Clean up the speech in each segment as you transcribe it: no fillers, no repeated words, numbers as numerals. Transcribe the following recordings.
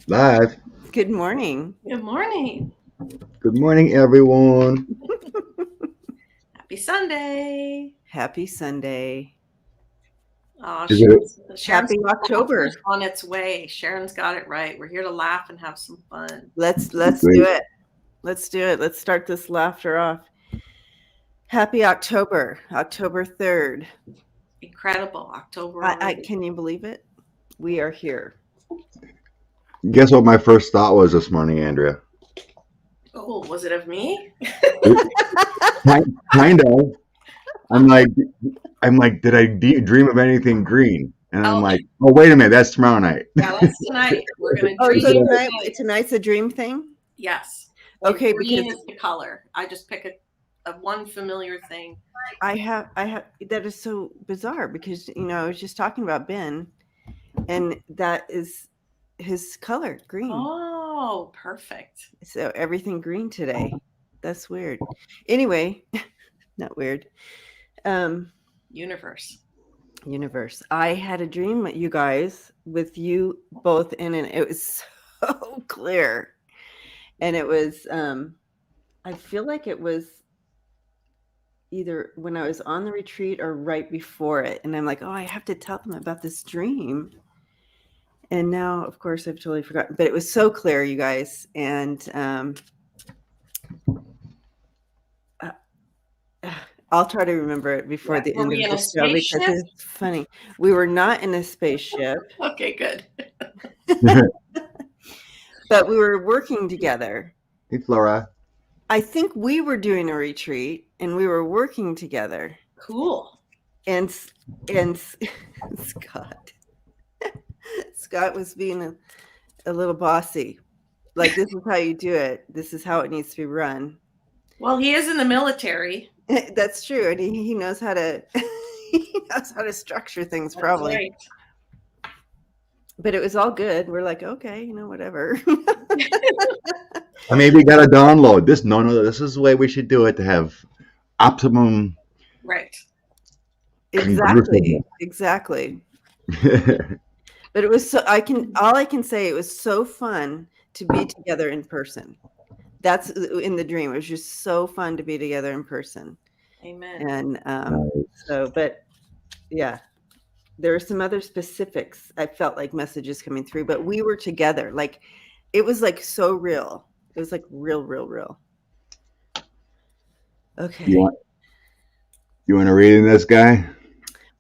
Live. Good morning. Good morning. Good morning, everyone. Happy Sunday. Happy Sunday. Oh, Is it? Sharon's Happy October. on its way. Sharon's got it right. We're here to laugh and have some fun. Let's Great. do it. Let's do it. Let's start this laughter off. Happy October, October 3rd. Incredible. October. Can you believe it? We are here. Guess what my first thought was this morning, Andrea? Oh, was it of me? Kind of. I'm like, did I dream of anything green? And I'm like, oh, wait a minute, that's tomorrow night. Yeah, that's tonight. We're gonna Oh, dream. so tonight's a dream thing? Yes. Okay, green because is the color. I just pick a one familiar thing. I have that is so bizarre because I was just talking about Ben, and that is his color, green. Oh, perfect. So everything green today. That's weird. Anyway, not weird. Universe. I had a dream, you guys, with you both in it. It was so clear. And it was I feel like it was either when I was on the retreat or right before it. And I'm like, oh, I have to tell them about this dream. And now, of course, I've totally forgotten. But it was so clear, you guys. And I'll try to remember it before the end of the show because it's funny. We were not in a spaceship. Okay, good. But we were working together. Hey, Flora. I think we were doing a retreat and we were working together. Cool. And Scott was being a little bossy. Like, this is how you do it. This is how it needs to be run. Well, he is in the military. That's true. And he knows how to structure things. That's probably. Right. But it was all good. We're like, okay, whatever. I mean, we got to download this. No, this is the way we should do it to have optimum. Right. Exactly. But it was so all I can say, it was so fun to be together in person. That's in the dream. It was just so fun to be together in person. Amen. And but yeah, there were some other specifics. I felt like messages coming through, but we were together. Like, it was like so real. It was like real. Okay. You want to read in this guy?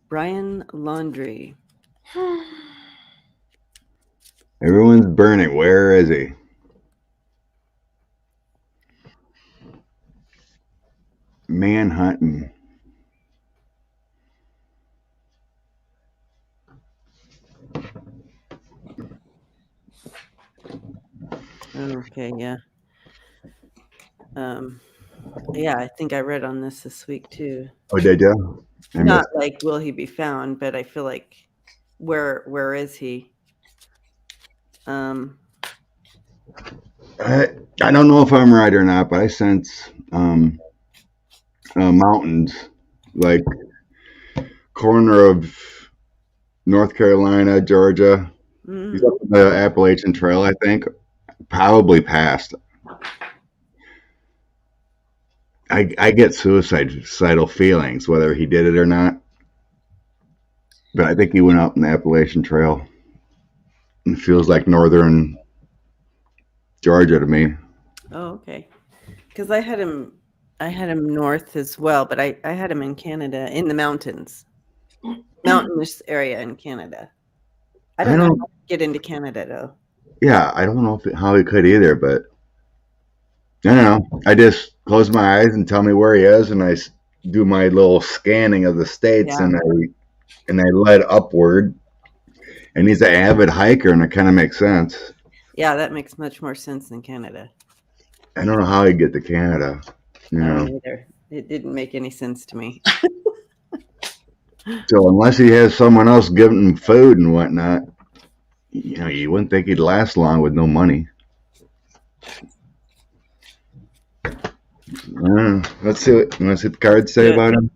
Brian Laundrie. Everyone's burning. Where is he? Manhunting. Okay, yeah. Yeah, I think I read on this week too. Oh, did you? Not like will he be found, but I feel like where is he? I don't know if I'm right or not, but I sense mountains, like corner of North Carolina, Georgia. He's up the Appalachian Trail, I think. Probably past. I get suicidal feelings, whether he did it or not. But I think he went up in the Appalachian Trail. It feels like northern Georgia to me. Oh, okay. Because I had him north as well, but I had him in Canada, in the mountainous area in Canada. I don't know how to get into Canada though. Yeah, I don't know how he could either, but I don't know. I just close my eyes and tell me where he is, and I do my little scanning of the states, and I lead upward. And he's an avid hiker, and it kind of makes sense. Yeah, that makes much more sense than Canada. I don't know how he'd get to Canada. I don't either. It didn't make any sense to me. So unless he has someone else giving him food and whatnot, you wouldn't think he'd last long with no money. Let's see what the cards say about him.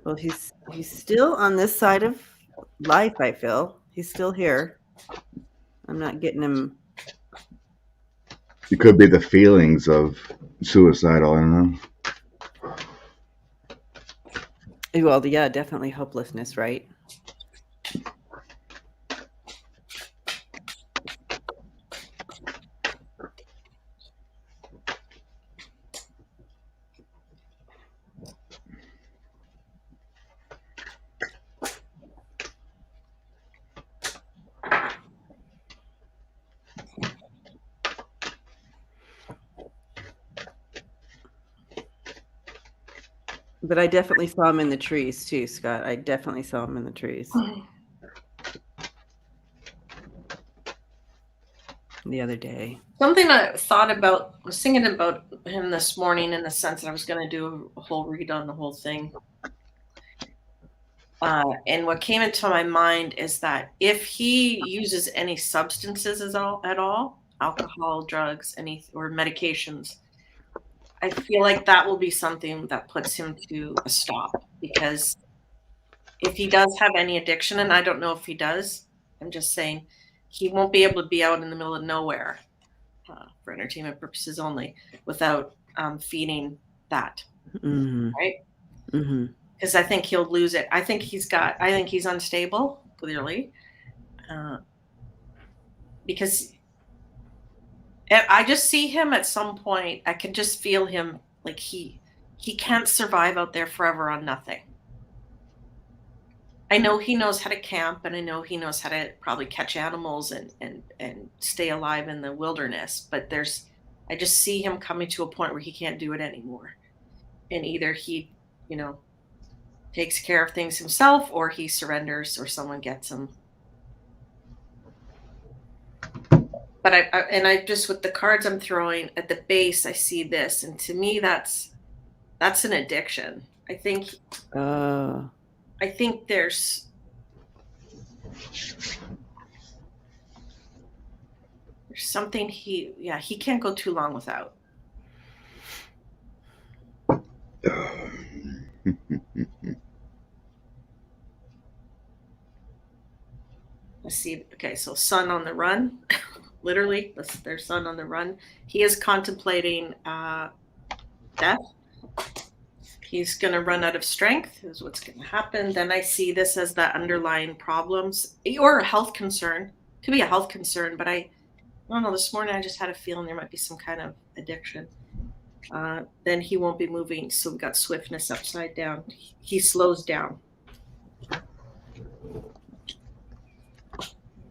Well, he's still on this side of life, I feel. He's still here. I'm not getting him. It could be the feelings of suicidal, I don't know. Well, yeah, definitely hopelessness, right? But I definitely saw him in the trees too, Scott. I definitely saw him in the trees the other day. Something I thought about, I was thinking about him this morning in the sense that I was going to do a whole read on the whole thing. And what came into my mind is that if he uses any substances at all, alcohol, drugs, or medications, I feel like that will be something that puts him to a stop, because if he does have any addiction, and I don't know if he does, I'm just saying he won't be able to be out in the middle of nowhere for entertainment purposes only without feeding that, right? Because I think he'll lose it. I think he's unstable, clearly, because I just see him at some point. I can just feel him like he can't survive out there forever on nothing. I know he knows how to camp, and I know he knows how to probably catch animals and stay alive in the wilderness. But I just see him coming to a point where he can't do it anymore. And either he, takes care of things himself, or he surrenders, or someone gets him. But I just, with the cards I'm throwing at the base, I see this, and to me that's an addiction. I think there's something he can't go too long without. Let's see. Okay, so Sun on the run. Literally, their Sun on the run. He is contemplating death. He's going to run out of strength, is what's going to happen. Then I see this as the underlying problems or a health concern. Could be a health concern, but I don't know. This morning I just had a feeling there might be some kind of addiction. Then he won't be moving, so we got swiftness upside down. He slows down.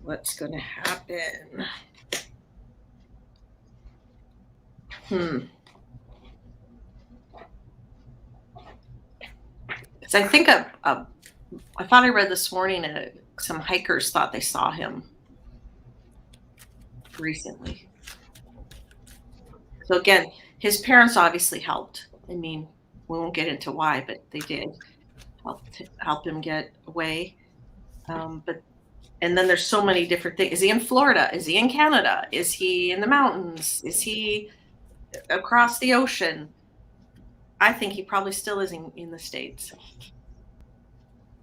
What's going to happen? Because I think I thought I read this morning some hikers thought they saw him recently. So again, his parents obviously helped. I mean, we won't get into why, but they did help him get away. And then there's so many different things. Is he in Florida? Is he in Canada? Is he in the mountains? Is he across the ocean? I think he probably still is in the States.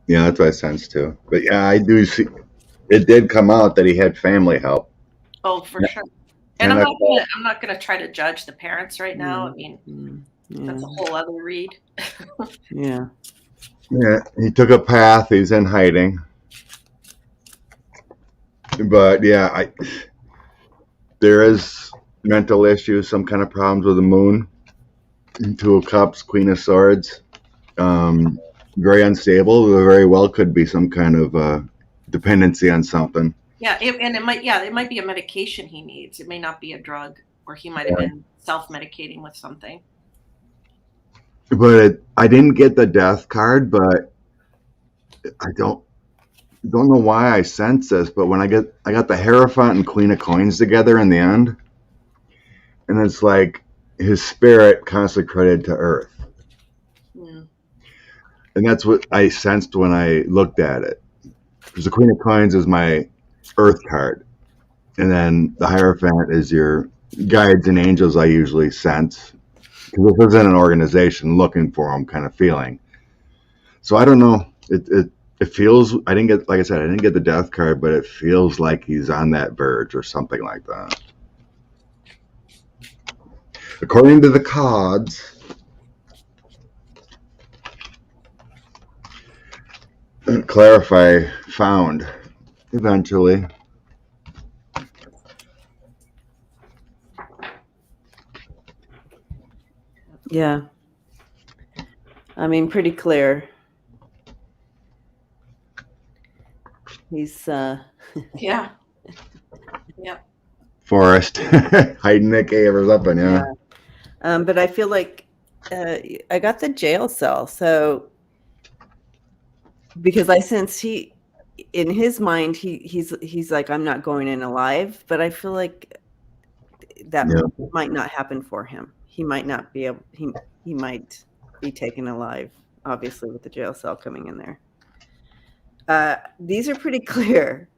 Yeah, that's what I sense too. But yeah, I do see it did come out that he had family help. Oh, for sure. And I'm not gonna try to judge the parents right now. I mean, that's a whole other read. Yeah. Yeah, he took a path. He's in hiding. But yeah, there is mental issues, some kind of problems with the moon. Two of Cups, Queen of Swords. Very unstable. There very well could be some kind of dependency on something. Yeah, it might be a medication he needs. It may not be a drug, or he might have been self-medicating with something. But I didn't get the death card, but I don't know why I sense this, but when I got the Hierophant and Queen of Coins together in the end, and it's like his spirit consecrated to Earth. And that's what I sensed when I looked at it. Because the Queen of Coins is my Earth card. And then the Hierophant is your guides and angels I usually sense. Because this isn't an organization looking for them kind of feeling. So I don't know. It feels. I didn't get, like I said, I didn't get the death card, but it feels like he's on that verge or something like that. According to the cards, clarify found eventually. Yeah. I mean, pretty clear. He's Yeah. Forrest hiding the cave or something, yeah. But I feel like I got the jail cell, so because I sense he, in his mind, he's like, I'm not going in alive, but I feel like that might not happen for him. He might not be able. He might be taken alive, obviously, with the jail cell coming in there. These are pretty clear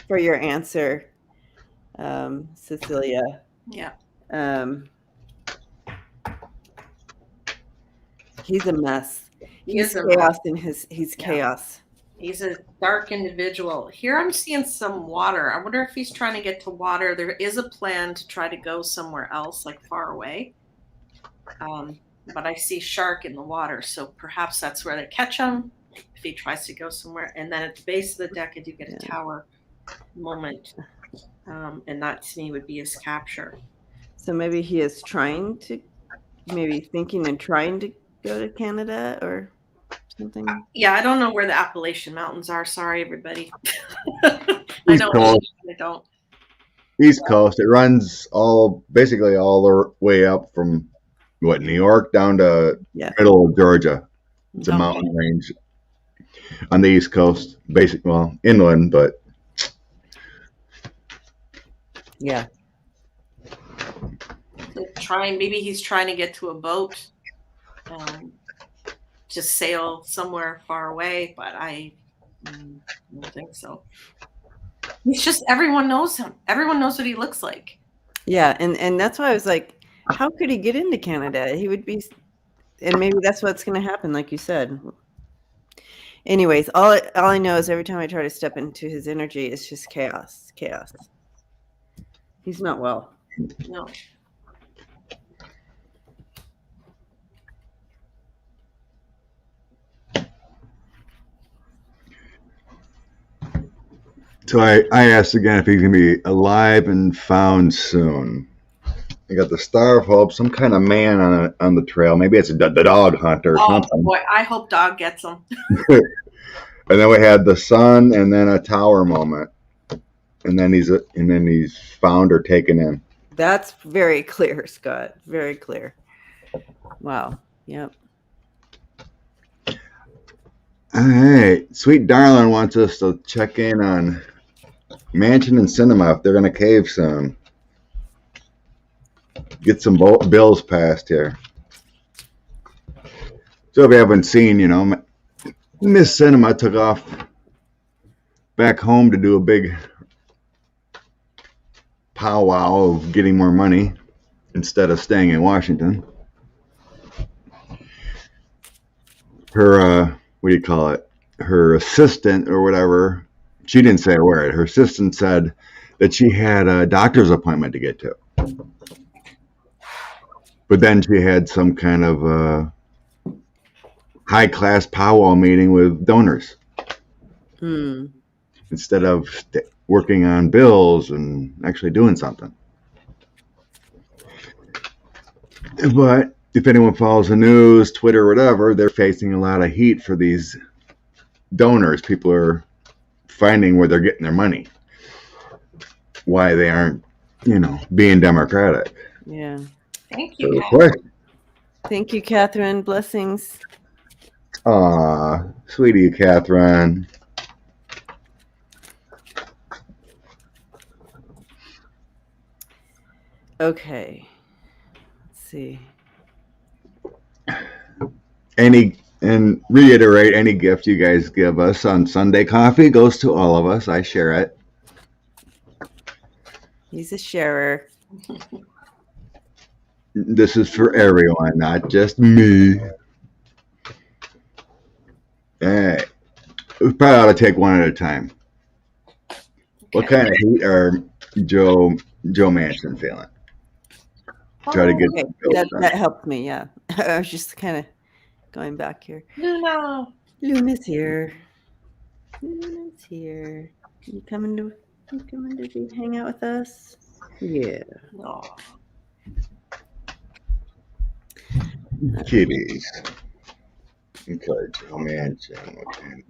for your answer, Cecilia. Yeah. He's a mess. He's chaos in he's chaos. He's a dark individual. Here I'm seeing some water. I wonder if he's trying to get to water. There is a plan to try to go somewhere else, like far away. But I see shark in the water, so perhaps that's where they catch him if he tries to go somewhere. And then at the base of the deck, I do get a tower moment. And that to me would be his capture. So maybe he is trying to, maybe thinking and trying to go to Canada or something. Yeah, I don't know where the Appalachian Mountains are. Sorry, everybody. East Coast. I don't. East Coast. It runs basically all the way up from New York down to middle of Georgia. It's a mountain range on the East Coast. Inland, but yeah. Maybe he's trying to get to a boat. Just sail somewhere far away, but I don't think so. He's just, everyone knows him. Everyone knows what he looks like. Yeah, and that's why I was like, how could he get into Canada? He would be, and maybe that's what's going to happen, like you said. Anyways, all I know is every time I try to step into his energy, it's just chaos. He's not well. No. So I asked again if he's going to be alive and found soon. I got the Star of Hope, some kind of man on the trail. Maybe it's the dog hunter or something. Boy, I hope Dog gets him. And then we had the sun, and then a tower moment, and then he's found or taken in. That's very clear, Scott. Very clear. Wow. Yep. All right. Sweet Darling wants us to check in on Mansion and Cinema if they're going to cave soon. Get some bills passed here. So if you haven't seen, Miss Cinema took off back home to do a big powwow of getting more money instead of staying in Washington. Her, what do you call it? Her assistant or whatever, she didn't say a word. Her assistant said that she had a doctor's appointment to get to. But then she had some kind of high-class powwow meeting with donors. Instead of working on bills and actually doing something. But if anyone follows the news, Twitter, whatever, they're facing a lot of heat for these donors. People are finding where they're getting their money. Why they aren't, being democratic. Yeah. Thank you, Catherine. Thank you, Catherine. Blessings. Aw, sweetie Catherine. Okay. Let's see. And reiterate, any gift you guys give us on Sunday Coffee goes to all of us. I share it. He's a sharer. This is for everyone, not just me. right. We probably ought to take one at a time. Okay. What kind of heat are Joe Manchin feeling? Try to get Okay, that helped me. Yeah, I was just kind of going back here. Luna. Luna's here. Luna's here. You coming to hang out with us? Yeah. Aw. kitties. Okay, Joe Manchin. Okay.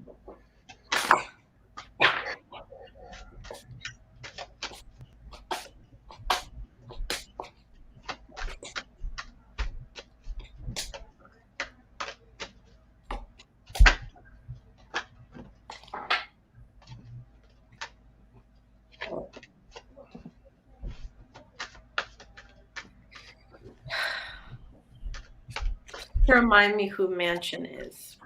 Remind me who Manchin is.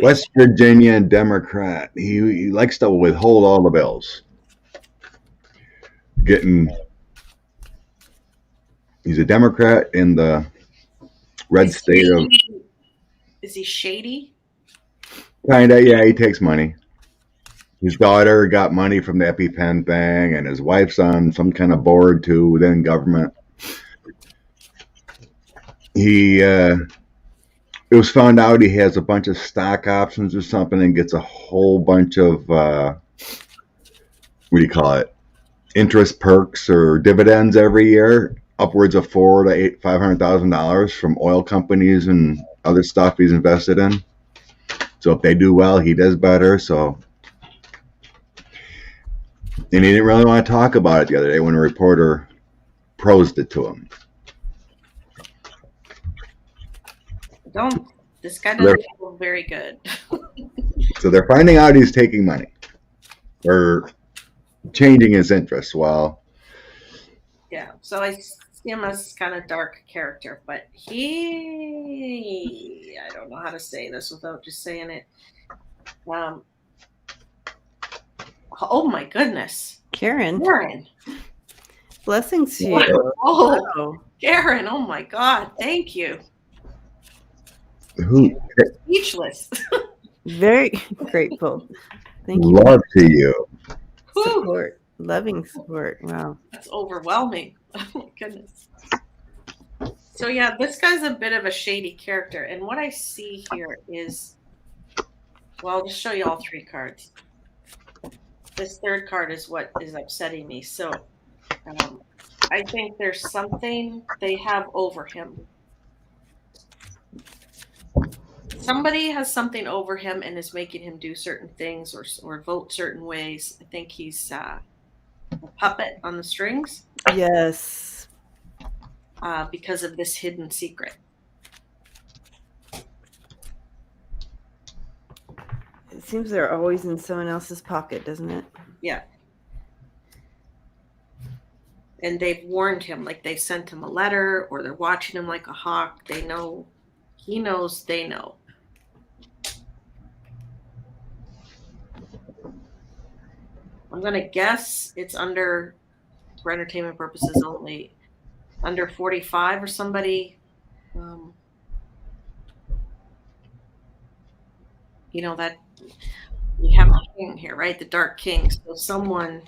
West Virginia Democrat. He likes to withhold all the bills. He's a Democrat in the red state of. Is he shady? Kinda, yeah. He takes money. His daughter got money from the EpiPen thing, and his wife's on some kind of board too within government. It was found out he has a bunch of stock options or something, and gets a whole bunch of what do you call it? Interest perks or dividends every year, upwards of $500,000 from oil companies and other stuff he's invested in. So if they do well, he does better. So, and he didn't really want to talk about it the other day when a reporter prosed it to him. This guy doesn't feel very good. So they're finding out he's taking money or changing his interests. Well, yeah. So I see him as kind of dark character, but I don't know how to say this without just saying it. Oh my goodness, Karen. Blessings to you. Oh, Karen. Oh my God. Thank you. Speechless. Very grateful. Thank you. Love to you. Support. Loving support. Wow. That's overwhelming. Oh my goodness. So yeah, this guy's a bit of a shady character. And what I see here is, well, I'll just show you all three cards. This third card is what is upsetting me. So I think there's something they have over him. Somebody has something over him and is making him do certain things or vote certain ways. I think he's a puppet on the strings. Yes. Because of this hidden secret. It seems they're always in someone else's pocket, doesn't it? Yeah. And they've warned him, like they sent him a letter, or they're watching him like a hawk. They know, he knows, they know. I'm going to guess it's under, for entertainment purposes only, under 45 or somebody. That we have a king here, right? The Dark King. So someone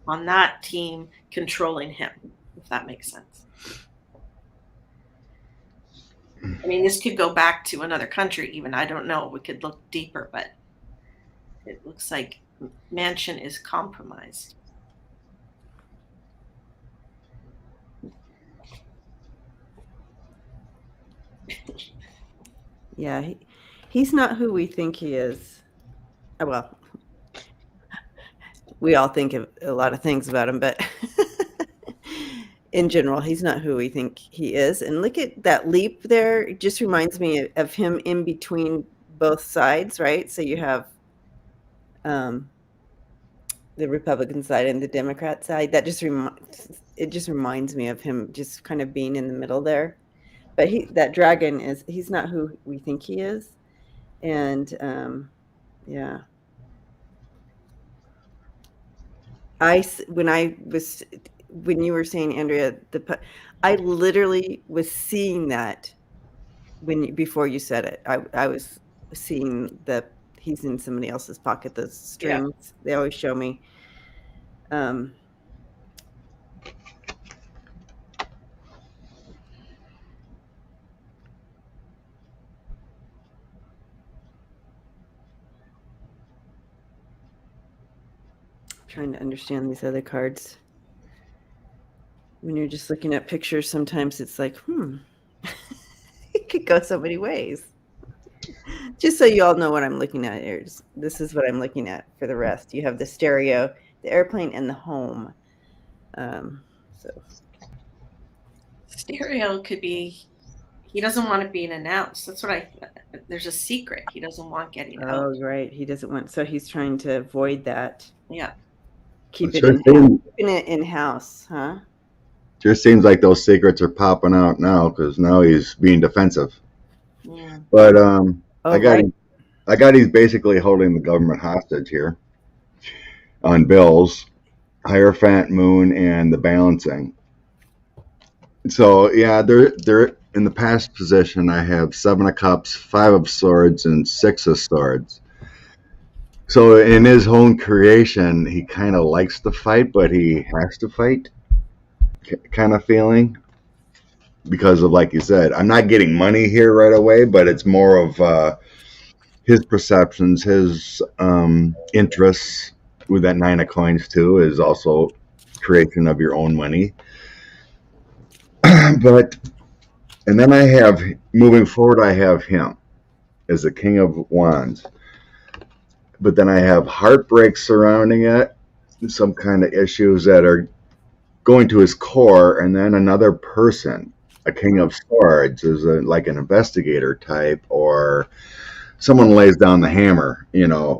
on that team controlling him, if that makes sense. I mean, this could go back to another country even. I don't know. We could look deeper, but it looks like Manchin is compromised. Yeah, he's not who we think he is. Well, we all think of a lot of things about him, but in general, he's not who we think he is. And look at that leap there. It just reminds me of him in between both sides, right? So you have the Republican side and the Democrat side. That just reminds me of him just kind of being in the middle there. But that dragon he's not who we think he is. And yeah. When you were saying, Andrea, I literally was seeing that before you said it. I was seeing that he's in somebody else's pocket. Those strings, they always show me. Trying to understand these other cards. When you're just looking at pictures, sometimes it's like, it could go so many ways. Just so you all know what I'm looking at here. This is what I'm looking at for the rest. You have the stereo, the airplane, and the home. So stereo could be, he doesn't want it being announced. That's what there's a secret he doesn't want getting out. Oh, right. He doesn't want, so he's trying to avoid that. Yeah. Keeping it in-house, huh? Just seems like those secrets are popping out now because now he's being defensive. Yeah. But I got he's basically holding the government hostage here on bills, Hierophant, Moon, and the balancing. So yeah, they're in the past position. I have 7 of Cups, 5 of Swords, and 6 of Swords. So in his own creation, he kind of likes to fight, but he has to fight, kind of feeling. Because of, like you said, I'm not getting money here right away, but it's more of his perceptions, his interests with that 9 of Coins too, is also creation of your own money. But, and then I have, moving forward, I have him as the King of Wands. But then I have heartbreak surrounding it, some kind of issues that are going to his core, and then another person, a King of Swords, is like an investigator type, or someone lays down the hammer,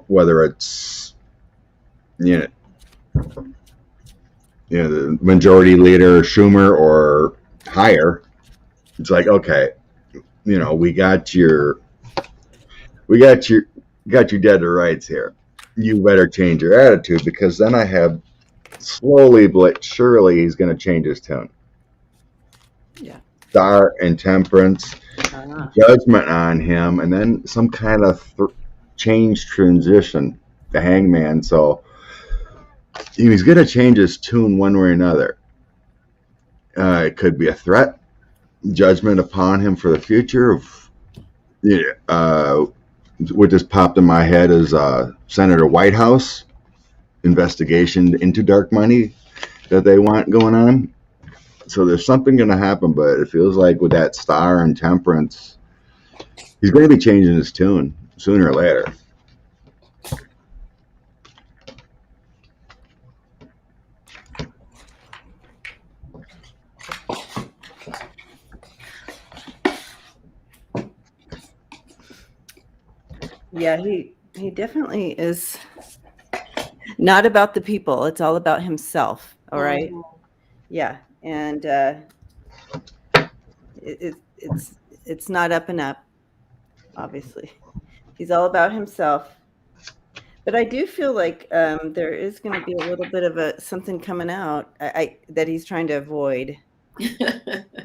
whether it's, the majority leader, Schumer, or higher. It's like, okay, we got you dead to rights here. You better change your attitude, because then I have slowly but surely he's going to change his tune. Yeah. Star and Temperance, Judgment on him, and then some kind of change transition, the Hangman. So he's going to change his tune one way or another. It could be a threat, judgment upon him for the future. What just popped in my head is Senator Whitehouse investigation into dark money that they want going on. So there's something going to happen, but it feels like with that Star and Temperance, he's going to be changing his tune sooner or later. Yeah, he definitely is not about the people. It's all about himself. All right. Yeah. And it's not up and up, obviously. He's all about himself. But I do feel like there is going to be a little bit of something coming out that he's trying to avoid.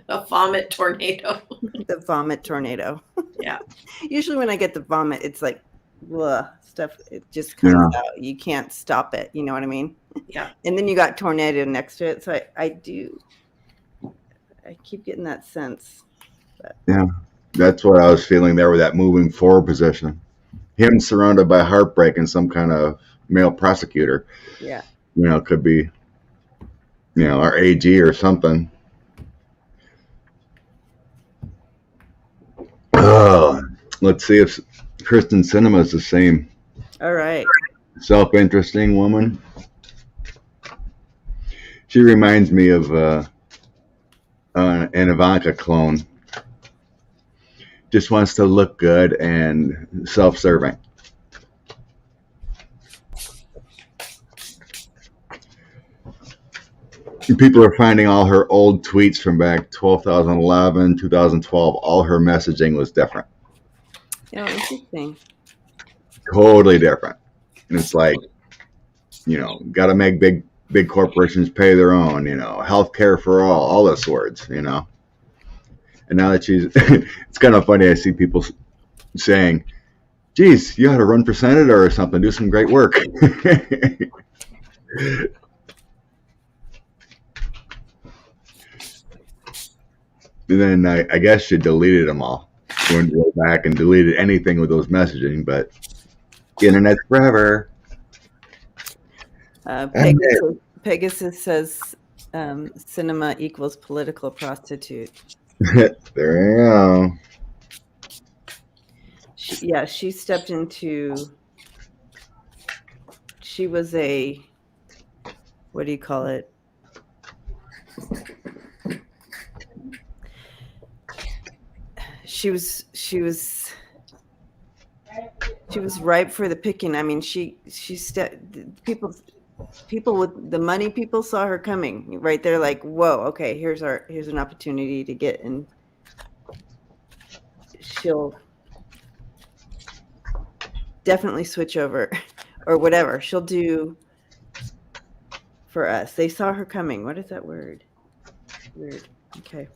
A vomit tornado. The vomit tornado. Yeah. Usually when I get the vomit, it's like stuff. It just comes out. You can't stop it. You know what I mean? Yeah. And then you got tornado next to it. So I keep getting that sense. But. Yeah. That's what I was feeling there with that moving forward position. Him surrounded by heartbreak and some kind of male prosecutor. Yeah. Could be, our AG or something. Let's see if Kristen Sinema is the same. All right. Self-interesting woman. She reminds me of an Ivanka clone. Just wants to look good and self-serving. People are finding all her old tweets from back 2011, 2012. All her messaging was different. Oh, interesting. Totally different. And it's like, got to make big corporations pay their own, healthcare for all those words, And now that she's, it's kind of funny. I see people saying, geez, you ought to run for senator or something, do some great work. And then I guess she deleted them all. She went to go back and deleted anything with those messaging, but internet's forever. Pegasus says cinema equals political prostitute. There you go. She stepped into. She was a. What do you call it? She was ripe for the picking. I mean, people with the money, people saw her coming right there. Like, whoa, okay, here's an opportunity to get in. She'll definitely switch over, or whatever she'll do for us. They saw her coming. What is that word? Weird. Okay.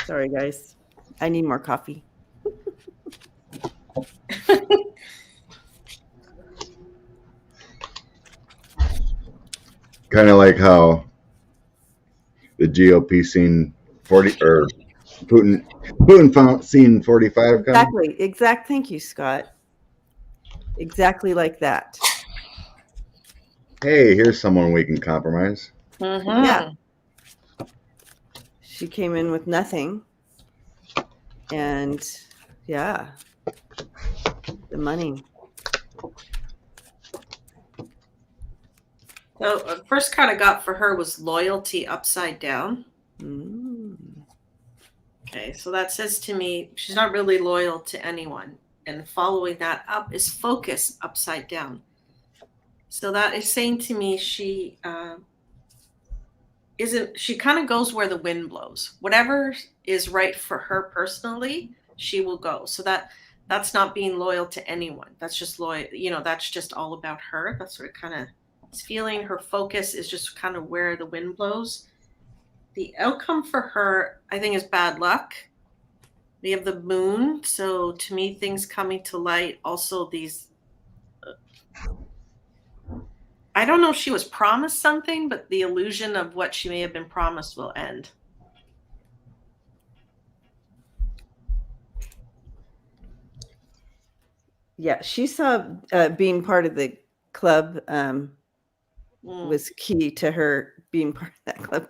Sorry, guys. I need more coffee. Kind of like how the GOP seen 40 or Putin found seen 45 coming. Exactly. Thank you, Scott. Exactly like that. Hey, here's someone we can compromise. Mm-hmm. Yeah. She came in with nothing. And yeah, the money. So first card I got for her was loyalty upside down. Okay, so that says to me she's not really loyal to anyone. And following that up is focus upside down. So that is saying to me she she kind of goes where the wind blows. Whatever is right for her personally, she will go. So that's not being loyal to anyone. That's just loyal, that's just all about her. That's what it kind of is feeling. Her focus is just kind of where the wind blows. The outcome for her, I think, is bad luck. We have the moon. So to me, things coming to light. Also these, I don't know if she was promised something, but the illusion of what she may have been promised will end. Yeah, she saw being part of the club was key to her. Being part of that club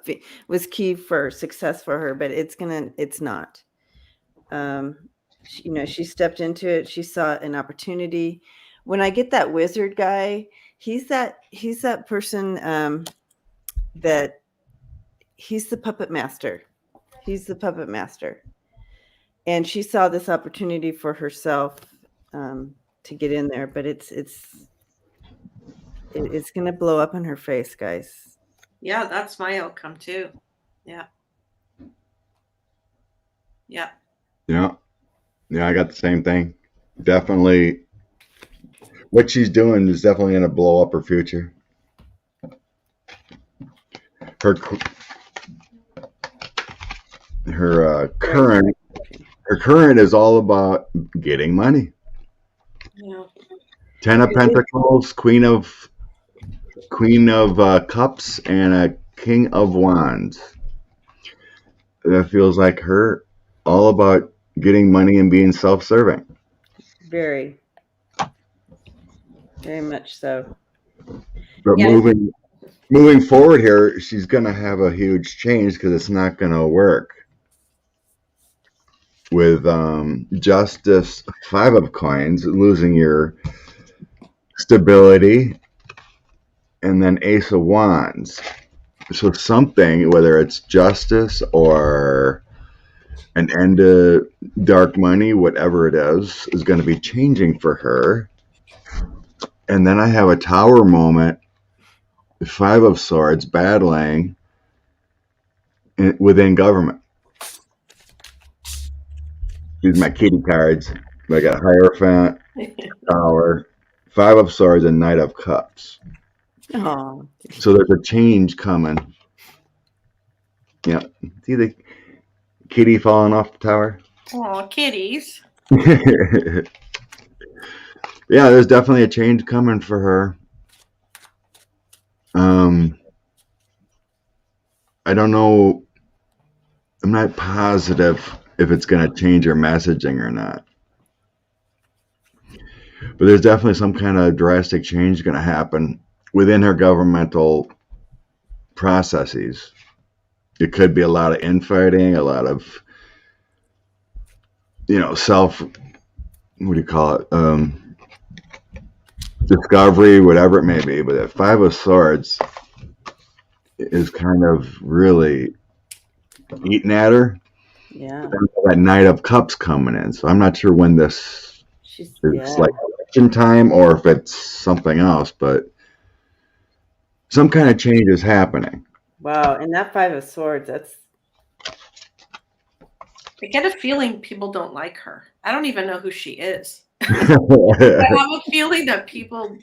was key for success for her, but it's not. She stepped into it. She saw an opportunity. When I get that wizard guy, he's that person that he's the puppet master. He's the puppet master. And she saw this opportunity for herself to get in there, but it's going to blow up in her face, guys. Yeah, that's my outcome too. Yeah. Yeah, I got the same thing. Definitely, what she's doing is definitely going to blow up her future. Her current is all about getting money. Yeah. 10 of Pentacles, Queen of Cups, and a King of Wands. That feels like her all about getting money and being self-serving. Very, very much so. But moving forward here, she's going to have a huge change because it's not going to work. With Justice, 5 of Coins, losing your stability, and then Ace of Wands. So something, whether it's justice or an end to dark money, whatever it is going to be changing for her. And then I have a Tower moment, 5 of Swords, battling within government. These are my kitty cards. I got Hierophant, Tower, 5 of Swords, and Knight of Cups. Oh. So there's a change coming. Yeah. See the kitty falling off the tower? Oh, kitties. Yeah, there's definitely a change coming for her. I don't know. I'm not positive if it's going to change her messaging or not. But there's definitely some kind of drastic change going to happen within her governmental processes. It could be a lot of infighting, a lot of, self, what do you call it? Discovery, whatever it may be. But that Five of Swords is kind of really eating at her. Yeah. That Knight of Cups coming in. So I'm not sure when this She's like election time or if it's something else, but some kind of change is happening. Wow. And that Five of Swords, that's. I get a feeling people don't like her. I don't even know who she is. I have a feeling that people,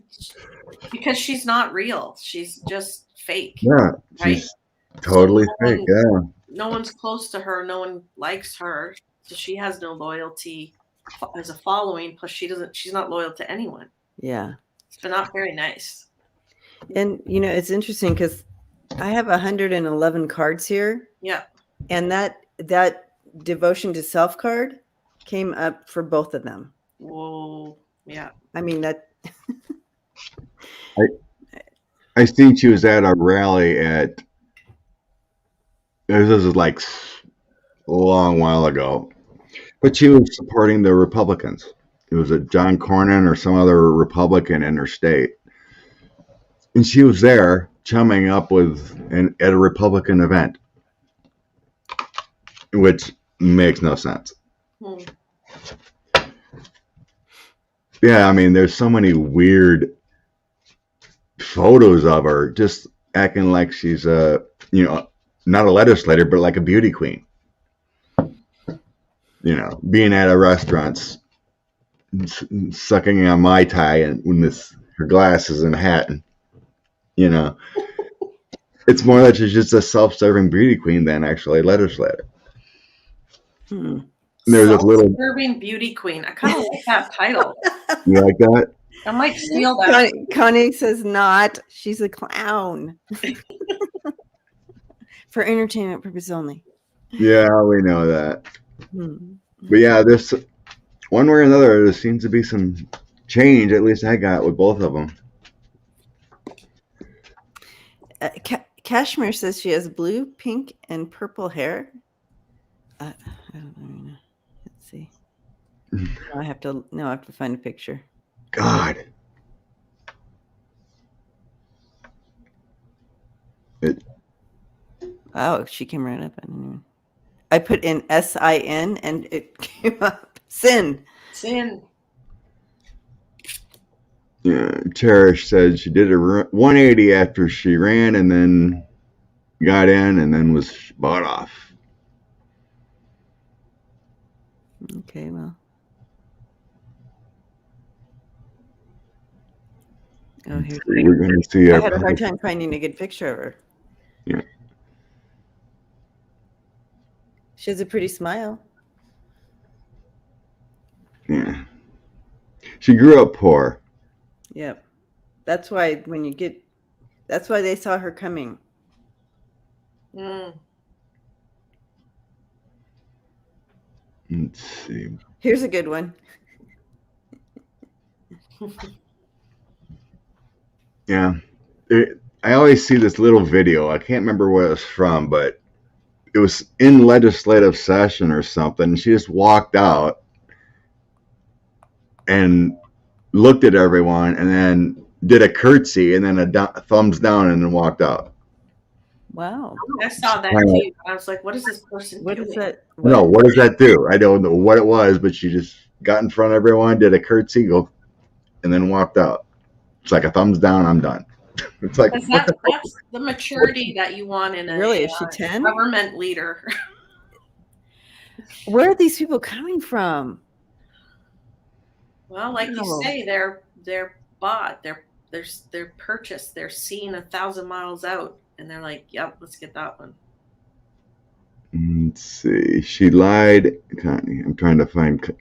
because she's not real, she's just fake. Yeah, she's totally fake. Yeah. No one's close to her. No one likes her. So she has no loyalty as a following. Plus, she's not loyal to anyone. Yeah. It's not very nice. And, it's interesting because I have 111 cards here. Yeah. And that devotion to self card came up for both of them. Whoa. Yeah. I mean, that. I think she was at a rally at. This is like a long while ago, but she was supporting the Republicans. It was a John Cornyn or some other Republican in her state, and she was there chumming up with at a Republican event, which makes no sense. Yeah, I mean, there's so many weird photos of her just acting like she's not a legislator, but like a beauty queen. Being at a restaurant, sucking on Mai Tai and with her glasses and hat, and it's more that she's just a self-serving beauty queen than actually a legislator. There's a little serving beauty queen. I kind of like that title. You like that? I might steal that. Connie says not. She's a clown. For entertainment purposes only. Yeah, we know that. But yeah, this one way or another, there seems to be some change. At least I got with both of them. Kashmir says she has blue, pink, and purple hair. I don't know. Let's see. I have to find a picture. God. Oh, she came right up. I put in SIN and it came up. Sin. Yeah, Cherish said she did a 180 after she ran and then got in and then was bought off. Okay, well. Oh, here's we're going to see. I had a hard time finding a good picture of her. Yeah. She has a pretty smile. Yeah. She grew up poor. Yep. That's why that's why they saw her coming. Let's see. Here's a good one. Yeah. I always see this little video. I can't remember where it was from, but it was in legislative session or something. She just walked out and looked at everyone and then did a curtsy and then a thumbs down and then walked out. Wow. I saw that too. I was like, what is this person what doing? Is that? No, what does that do? I don't know what it was, but she just got in front of everyone, did a curtsy, and then walked out. It's like a thumbs down, I'm done. It's like that's the maturity that you want in a really, is she 10? Government leader. Where are these people coming from? Well, like you say, they're bought, they're purchased, they're seen 1,000 miles out, and they're like, "Yep, let's get that one." Let's see. She lied. I'm trying to find.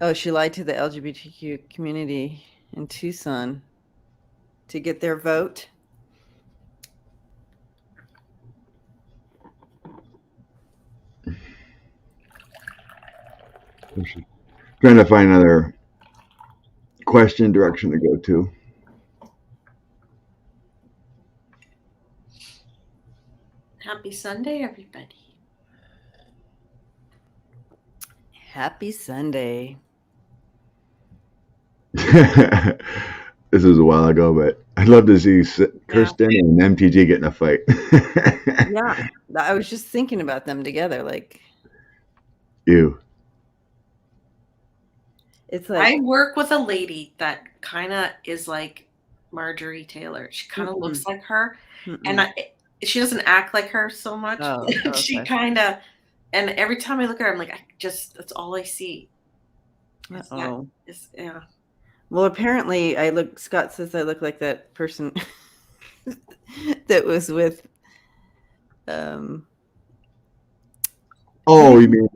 Oh, she lied to the LGBTQ community in Tucson to get their vote. Trying to find another question direction to go to. Happy Sunday, everybody. Happy Sunday. This was a while ago, but I'd love to see Kirsten and MTG get in a fight. Yeah, I was just thinking about them together. Like, Ew. It's like I work with a lady that kind of is like Marjorie Taylor. She kind of looks like her, and she doesn't act like her so much. Oh, She kind of, and every time I look at her, I'm like, that's all I see. Oh, yeah. Well, apparently, Scott says I look like that person that was with. Oh, you mean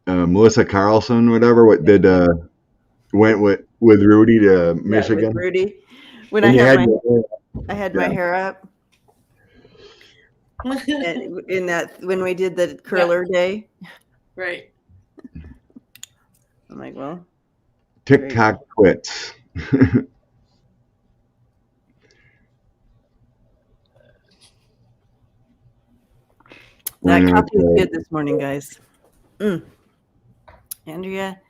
Melissa Carlson, whatever? What did went with Rudy to Michigan? With Rudy, when I had my hair up. In that when we did the curler day, right? I'm like, well, TikTok quits. That coffee was good this morning, guys. Andrea,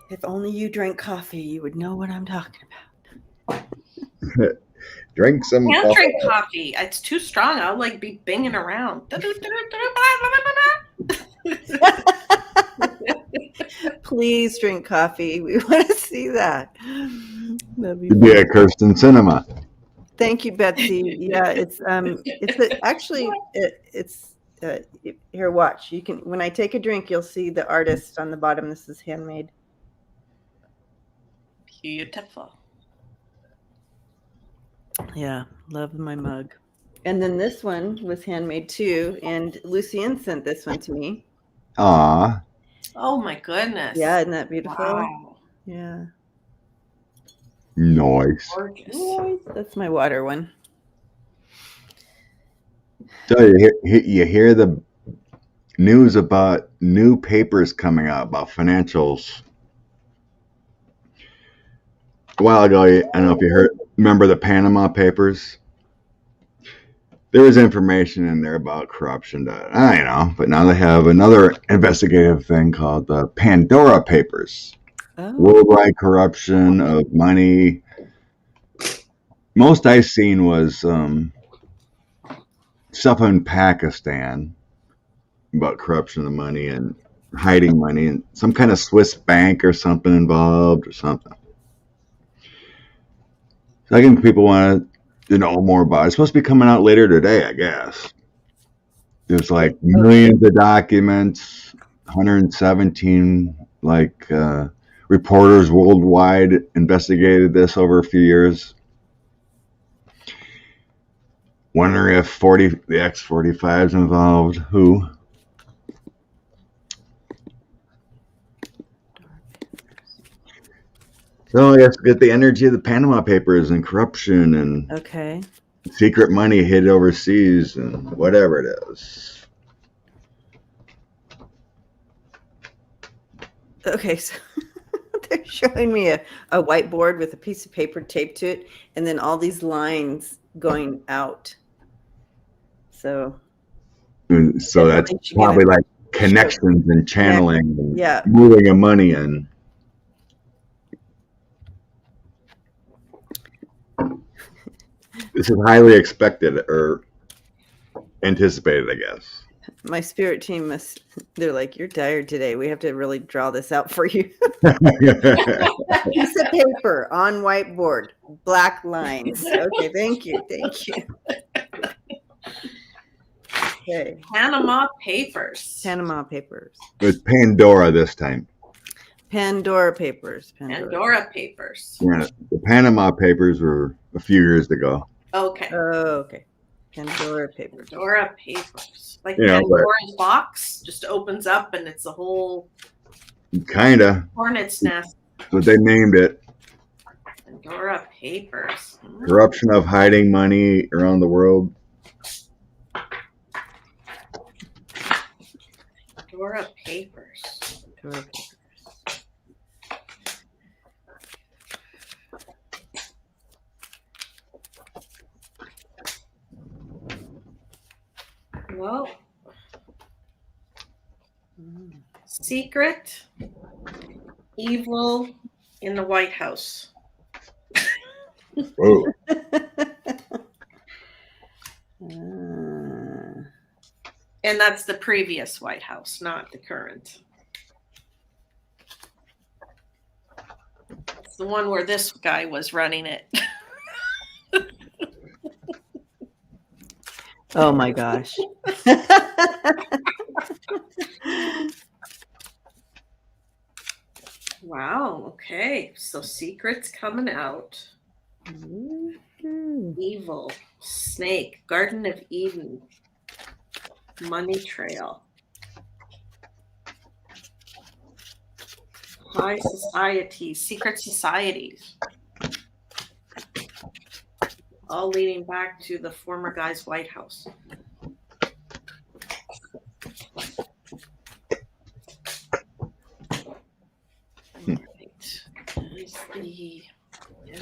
if only you drank coffee, you would know what I'm talking about. Drink some coffee. I can't drink coffee. It's too strong. I'll like be binging around. Please drink coffee. We want to see that. That'd be a Kirsten cinema. Thank you, Betsy. Yeah, it's here. Watch. You can when I take a drink, you'll see the artist on the bottom. This is handmade. Beautiful. Yeah, love my mug. And then this one was handmade too, and Lucienne sent this one to me. Aw. Oh my goodness. Yeah, isn't that beautiful? Wow. Yeah. Nice. Gorgeous. That's my water one. So you hear the news about new papers coming out about financials. A while ago, I don't know if you remember the Panama Papers? There was information in there about corruption that I know, but now they have another investigative thing called the Pandora Papers. Oh. Worldwide corruption of money. Most I've seen was stuff in Pakistan about corruption of money and hiding money, and some kind of Swiss bank or something involved or something. So I think people want to know more about it. It's supposed to be coming out later today, I guess. There's like millions of documents, 117 reporters worldwide investigated this over a few years. Wondering if the X-45 is involved. Who? So I guess get the energy of the Panama Papers and corruption and secret money hid overseas and whatever it is. Okay, so they're showing me a whiteboard with a piece of paper taped to it, and then all these lines going out. So that's probably like connections and channeling and moving of money and this is highly expected or anticipated, I guess. My spirit team they're like, you're tired today. We have to really draw this out for you. Piece of paper on whiteboard, black lines. Okay, thank you. Okay. Panama Papers. With Pandora this time. Pandora Papers. Pandora Papers. Yeah, the Panama Papers were a few years ago. Okay. Oh, okay. Pandora Papers. Pandora Papers. Like You know, Pandora's box just opens up and it's a whole kinda. hornet's nest. But they named it. Pandora Papers. Corruption of hiding money around the world. Pandora Papers. Pandora Papers. Well, secret evil in the White House. Whoa. And that's the previous White House, not the current. It's the one where this guy was running it. Oh my gosh. Wow. Okay. So secrets coming out. Evil. Snake. Garden of Eden. Money Trail. High society. Secret societies. All leading back to the former guy's White House.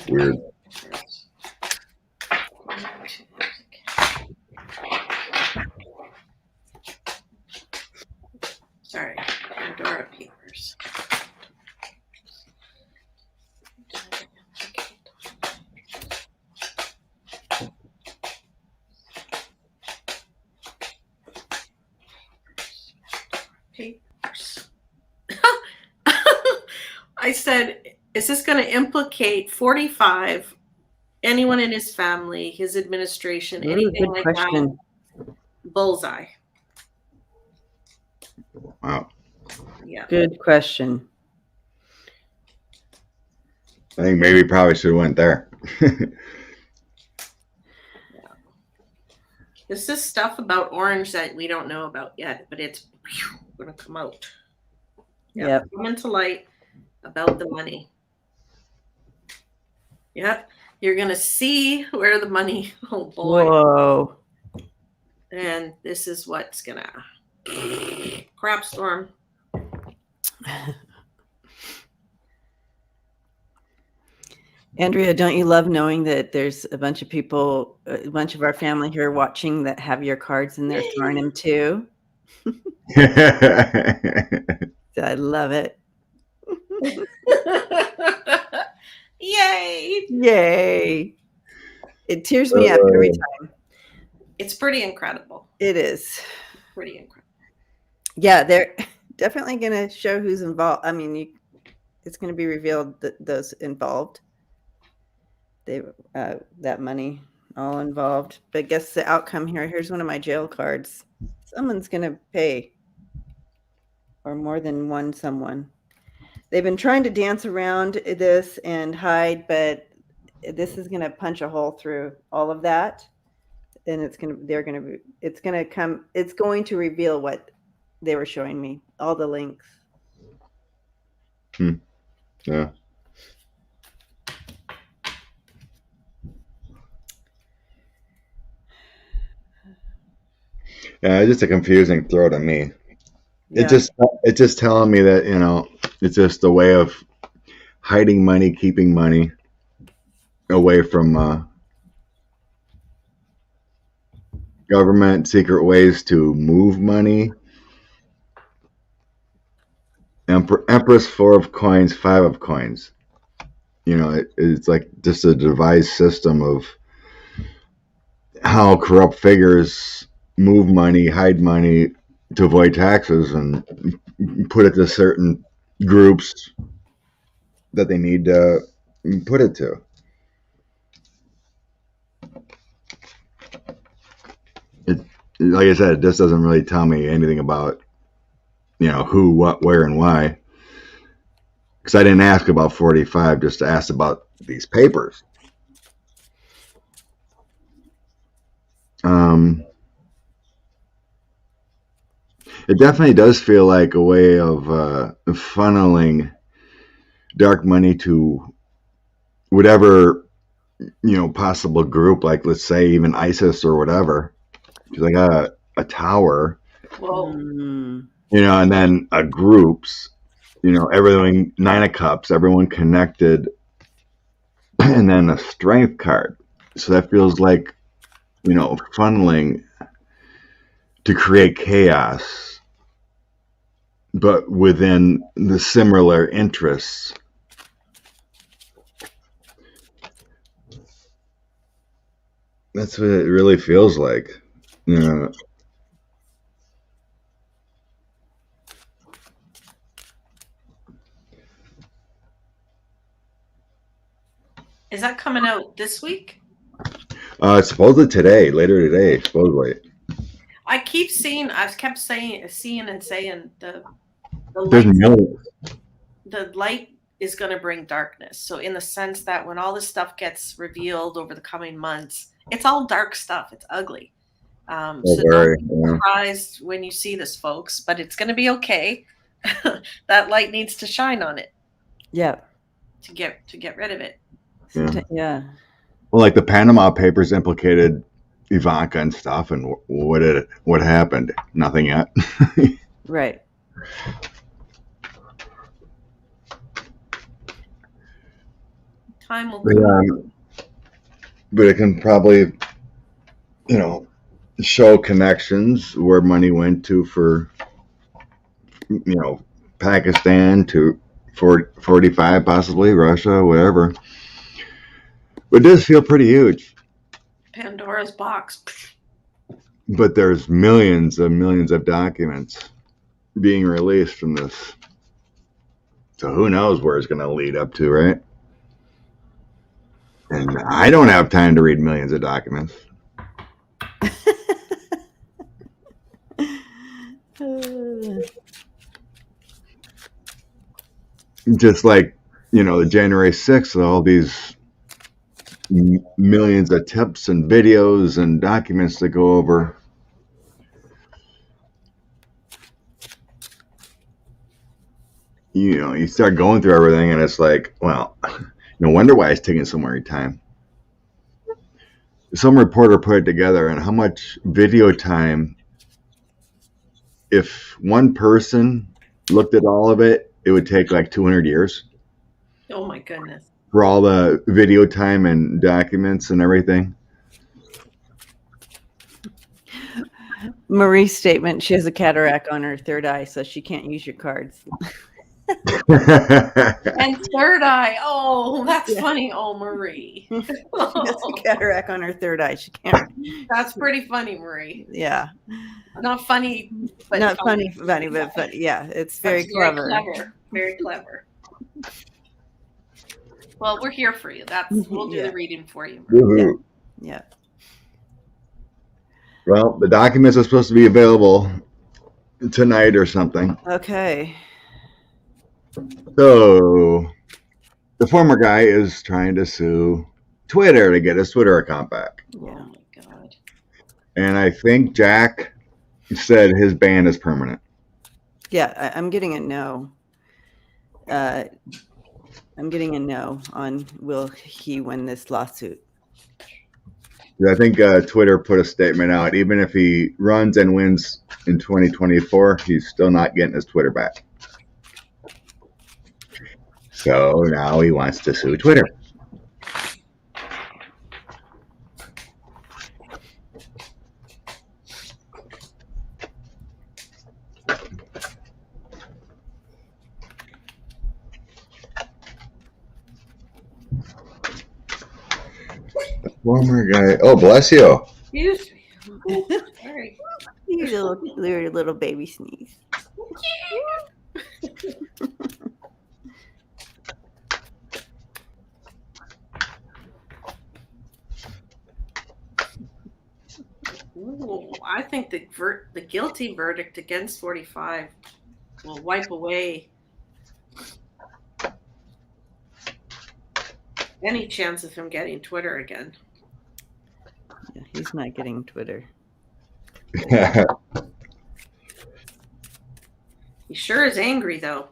Weird. Sorry, Pandora Papers. Papers. I said, is this going to implicate 45, anyone in his family, his administration, anything Good like question. that? Bullseye. Wow. Yeah. Good question. I think maybe probably should have went there. This is stuff about Orange that we don't know about yet, but it's going to come out. Yep. Come into light about the money. Yep. You're going to see where the money, oh boy. Whoa. And this is what's going to crap storm. Andrea, don't you love knowing that there's a bunch of people, a bunch of our family here watching that have your cards and they're throwing them too? I love it. Yay! Yay. It tears me up every time. It's pretty incredible. It is. Pretty incredible. Yeah, they're definitely going to show who's involved. I mean, it's going to be revealed that those involved. That money all involved. But guess the outcome here. Here's one of my jail cards. Someone's going to pay, or more than one someone. They've been trying to dance around this and hide, but this is going to punch a hole through all of that, and it's going to reveal what they were showing me, all the links. Yeah. Yeah, it's just a confusing throw to me. Yeah. It's just telling me that, it's just a way of hiding money, keeping money away from government, secret ways to move money. Empress, 4 of coins, 5 of coins. It's like just a devised system of how corrupt figures move money, hide money to avoid taxes, and put it to certain groups that they need to put it to. Like I said, it just doesn't really tell me anything about, who, what, where, and why. Because I didn't ask about 45, just asked about these papers. It definitely does feel like a way of funneling dark money to whatever possible group, like let's say even ISIS or whatever. It's like a tower, Whoa. And then groups, everything, 9 of Cups, everyone connected, and then a strength card. So that feels like, funneling to create chaos, but within the similar interests. That's what it really feels like. Is that coming out this week? Supposedly today, later today, supposedly. I keep seeing, I've kept seeing the There's light, millions. the light is going to bring darkness. So in the sense that when all this stuff gets revealed over the coming months, it's all dark stuff. It's ugly. So don't be surprised when you see this, folks, but it's going to be okay. That light needs to shine on it. Yeah. To get rid of it. Yeah. Well, like the Panama Papers implicated Ivanka and stuff, and what happened? Nothing yet. Right. Time will come. But it can probably, show connections where money went to for, Pakistan to 45, possibly Russia, whatever. But it does feel pretty huge. Pandora's box. But there's millions of documents being released from this. So who knows where it's going to lead up to, right? And I don't have time to read millions of documents. Just like, the January 6th, all these millions of tips and videos and documents to go over. You start going through everything and it's like, well, no wonder why it's taking so much time. Some reporter put it together, and how much video time, if one person looked at all of it, it would take like 200 years. Oh my goodness. For all the video time and documents and everything. Marie's statement, she has a cataract on her third eye, so she can't use your cards. And third eye. Oh, that's funny. Oh, Marie. She has a cataract on her third eye. She can't. That's pretty funny, Marie. Yeah. Not funny, but not funny, but yeah, it's very clever. Very clever. Well, we're here for you. We'll do the reading for you. Yeah. Well, the documents are supposed to be available tonight or something. Okay. So the former guy is trying to sue Twitter to get his Twitter account back. Yeah. Oh my God. And I think Jack said his ban is permanent. Yeah, I'm getting a no. I'm getting a no on will he win this lawsuit. I think Twitter put a statement out. Even if he runs and wins in 2024, he's still not getting his Twitter back. So now he wants to sue Twitter. The former guy. Oh, bless you. Excuse me. Sorry. Your little baby sneeze. Ooh, I think the guilty verdict against 45 will wipe away any chance of him getting Twitter again. He's not getting Twitter. He sure is angry, though.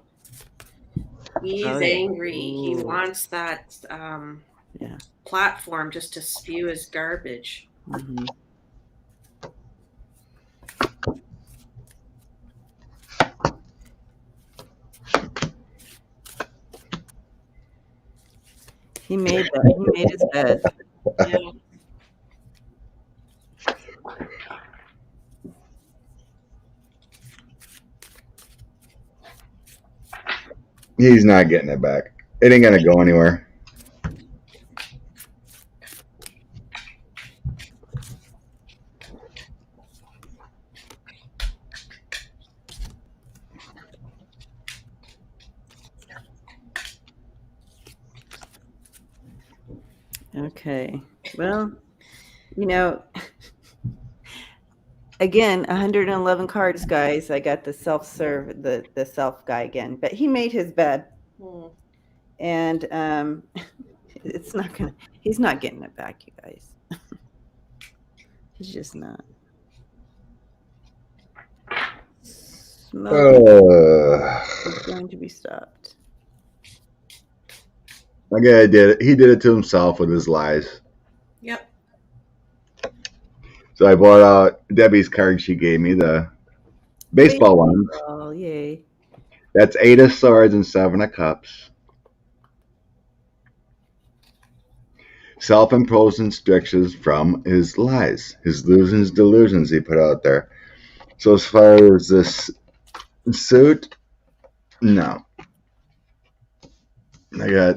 He's angry. He Ooh. wants that platform just to spew his garbage. Mm-hmm. He made his bed. Yeah. He's not getting it back. It ain't gonna go anywhere. Okay. Well, again, 111 cards, guys. I got the self-serve, the self guy again, but he made his bed, and he's not getting it back, you guys. He's just not. Smoking is going to be stopped. My guy did it. He did it to himself with his lies. Yep. So I bought out Debbie's card. She gave me the baseball ones. Oh, yay. That's 8 of Swords and 7 of Cups. Self-imposed restrictions from his lies, his delusions he put out there. So as far as this suit, no. I got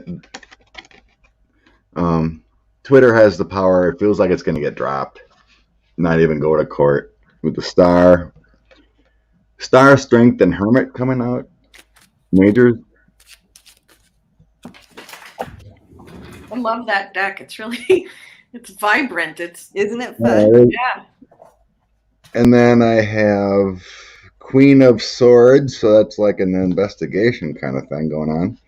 Twitter has the power. It feels like it's going to get dropped. Not even go to court with the Star, Strength, and Hermit coming out. Majors. I love that deck. It's really, it's vibrant. Isn't it fun? Yeah. And then I have Queen of Swords, so that's like an investigation kind of thing going on.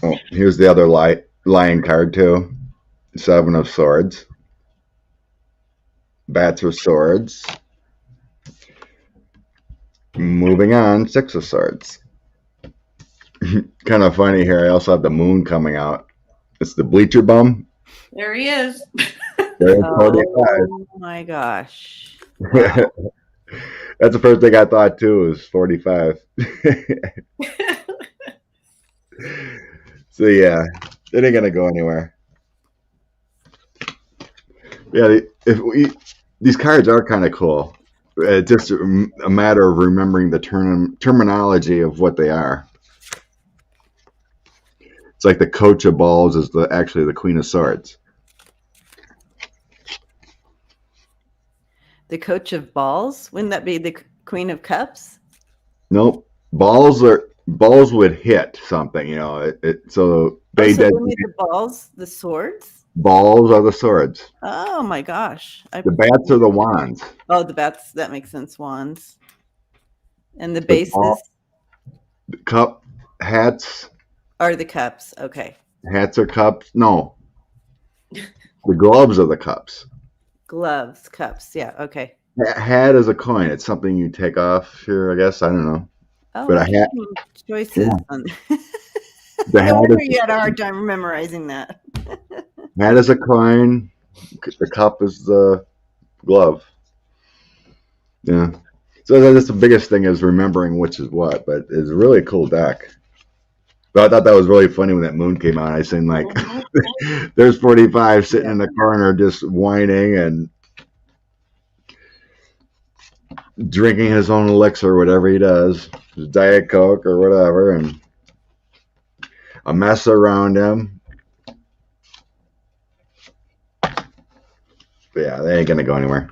Oh, here's the other lion card too. 7 of Swords. Bats with Swords. Moving on, 6 of Swords. Kind of funny here. I also have the moon coming out. It's the bleacher bum. There he is. Oh my gosh. Wow. That's the first thing I thought too, was 45. So yeah, it ain't gonna go anywhere. Yeah, these cards are kind of cool. It's just a matter of remembering the terminology of what they are. It's like the Coach of Balls is actually the Queen of Swords. The Coach of Balls? Wouldn't that be the Queen of Cups? Nope. Balls would hit something, so they did. The balls, the swords? Balls are the swords. Oh my gosh. The bats are the wands. Oh, the bats, that makes sense. Wands. And the bases? The cup, hats. Are the cups. Okay. Hats are cups. No. The gloves are the cups. Gloves, cups. Yeah, okay. Hat is a coin. It's something you take off here, I guess. I don't know. Oh, but a hat. Choices. Yeah. No wonder you had a hard time memorizing that. Hat is a coin. The cup is the glove. Yeah. So that's the biggest thing is remembering which is what. But it's a really cool deck. But I thought that was really funny when that moon came out. I seen like, there's 45 sitting in the corner just whining and drinking his own elixir, whatever he does, his Diet Coke or whatever, and a mess around him. But yeah, they ain't gonna go anywhere.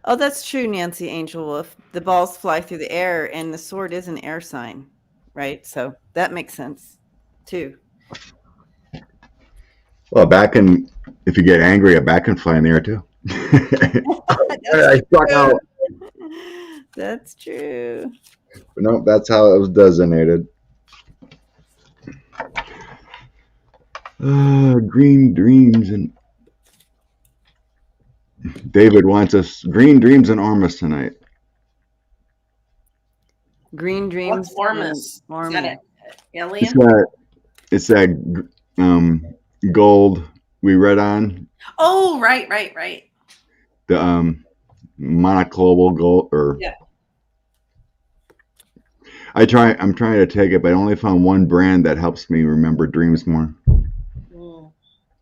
Oh, that's true, Nancy Angel Wolf. The balls fly through the air, and the sword is an air sign, right? So that makes sense too. Well, if you get angry, a bat can fly in the air too. I struck out. That's true. But no, that's how it was designated. Green dreams and David wants us green dreams and Ormus tonight. Green dreams. What's Ormus? Is that an alien? It's that gold we read on. Oh, right. The monoclonal gold, or yeah. I'm trying to take it, but I only found one brand that helps me remember dreams more.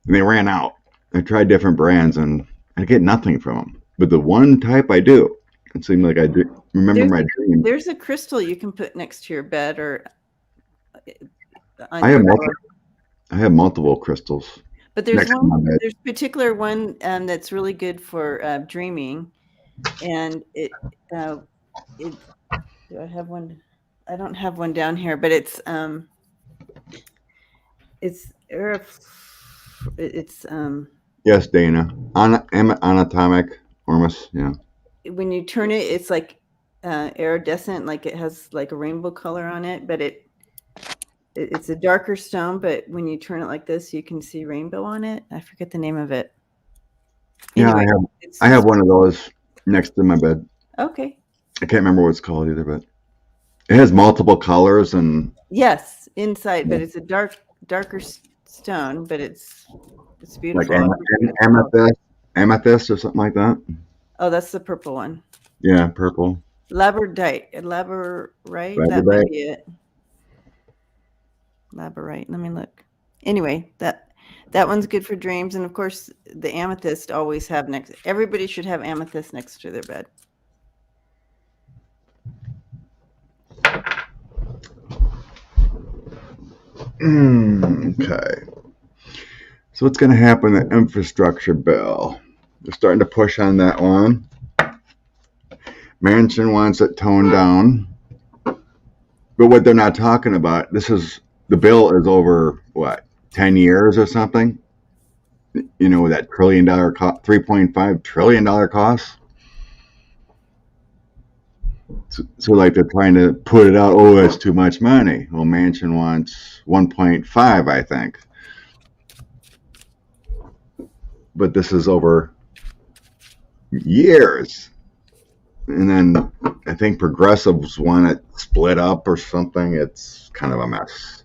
And they ran out. I tried different brands and I get nothing from them. But the one type I do, it seemed like I do remember my dreams. There's a crystal you can put next to your bed or. I have multiple crystals. But there's a particular one that's really good for dreaming, and it. Do I have one? I don't have one down here, but it's Yes, Dana. Anatomic Ormus, yeah. When you turn it, it's like iridescent, like it has like a rainbow color on it, but it's a darker stone, but when you turn it like this, you can see rainbow on it. I forget the name of it. Anyway, yeah, I have one of those next to my bed. Okay. I can't remember what it's called either, but it has multiple colors and. Yes, inside, but it's a darker stone, but it's beautiful. Like amethyst or something like that. Oh, that's the purple one. Yeah, purple. Labradorite. That might be it. Labradorite. Let me look. Anyway, that one's good for dreams, and of course, the amethyst always have next. Everybody should have amethyst next to their bed. Okay. So what's going to happen to the infrastructure bill? They're starting to push on that one. Manchin wants it toned down. But what they're not talking about, the bill is over, 10 years or something? You know, that $3.5 trillion cost? So like they're trying to put it out, it's too much money. Well, Manchin wants 1.5, I think. But this is over years. And then I think progressives want it split up or something. It's kind of a mess.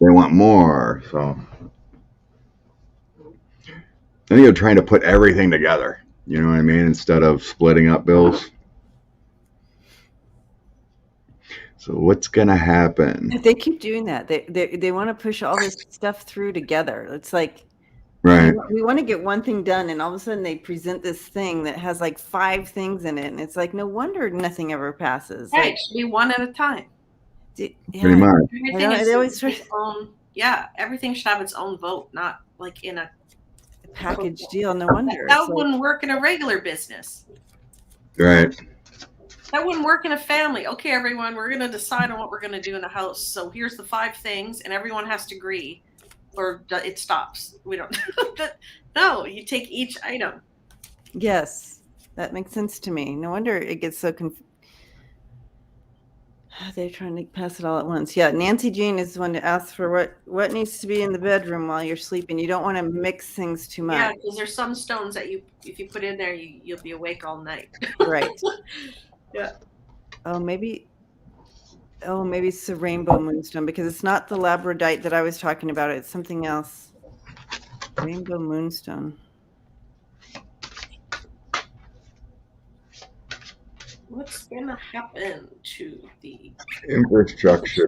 They want more, so. Then you're trying to put everything together. You know what I mean? Instead of splitting up bills. So what's going to happen? They keep doing that. They want to push all this stuff through together. It's like, right. We want to get one thing done, and all of a sudden they present this thing that has like 5 things in it, and it's like, no wonder nothing ever passes. Right, like, it should be one at a time. Pretty much. Everything should have its own vote, not like in a package deal. No wonder. That wouldn't work in a regular business. Right. That wouldn't work in a family. Okay, everyone, we're going to decide on what we're going to do in the house. So here's the 5 things, and everyone has to agree, or it stops. We don't. No, you take each item. Yes, that makes sense to me. No wonder it gets so confused. They're trying to pass it all at once. Yeah, Nancy Jean is the one to ask for what needs to be in the bedroom while you're sleeping. You don't want to mix things too much. Yeah, because there's some stones that if you put in there, you'll be awake all night. Right. Yeah. Oh, maybe it's the rainbow moonstone, because it's not the labradorite that I was talking about. It's something else. Rainbow moonstone. What's going to happen to the infrastructure?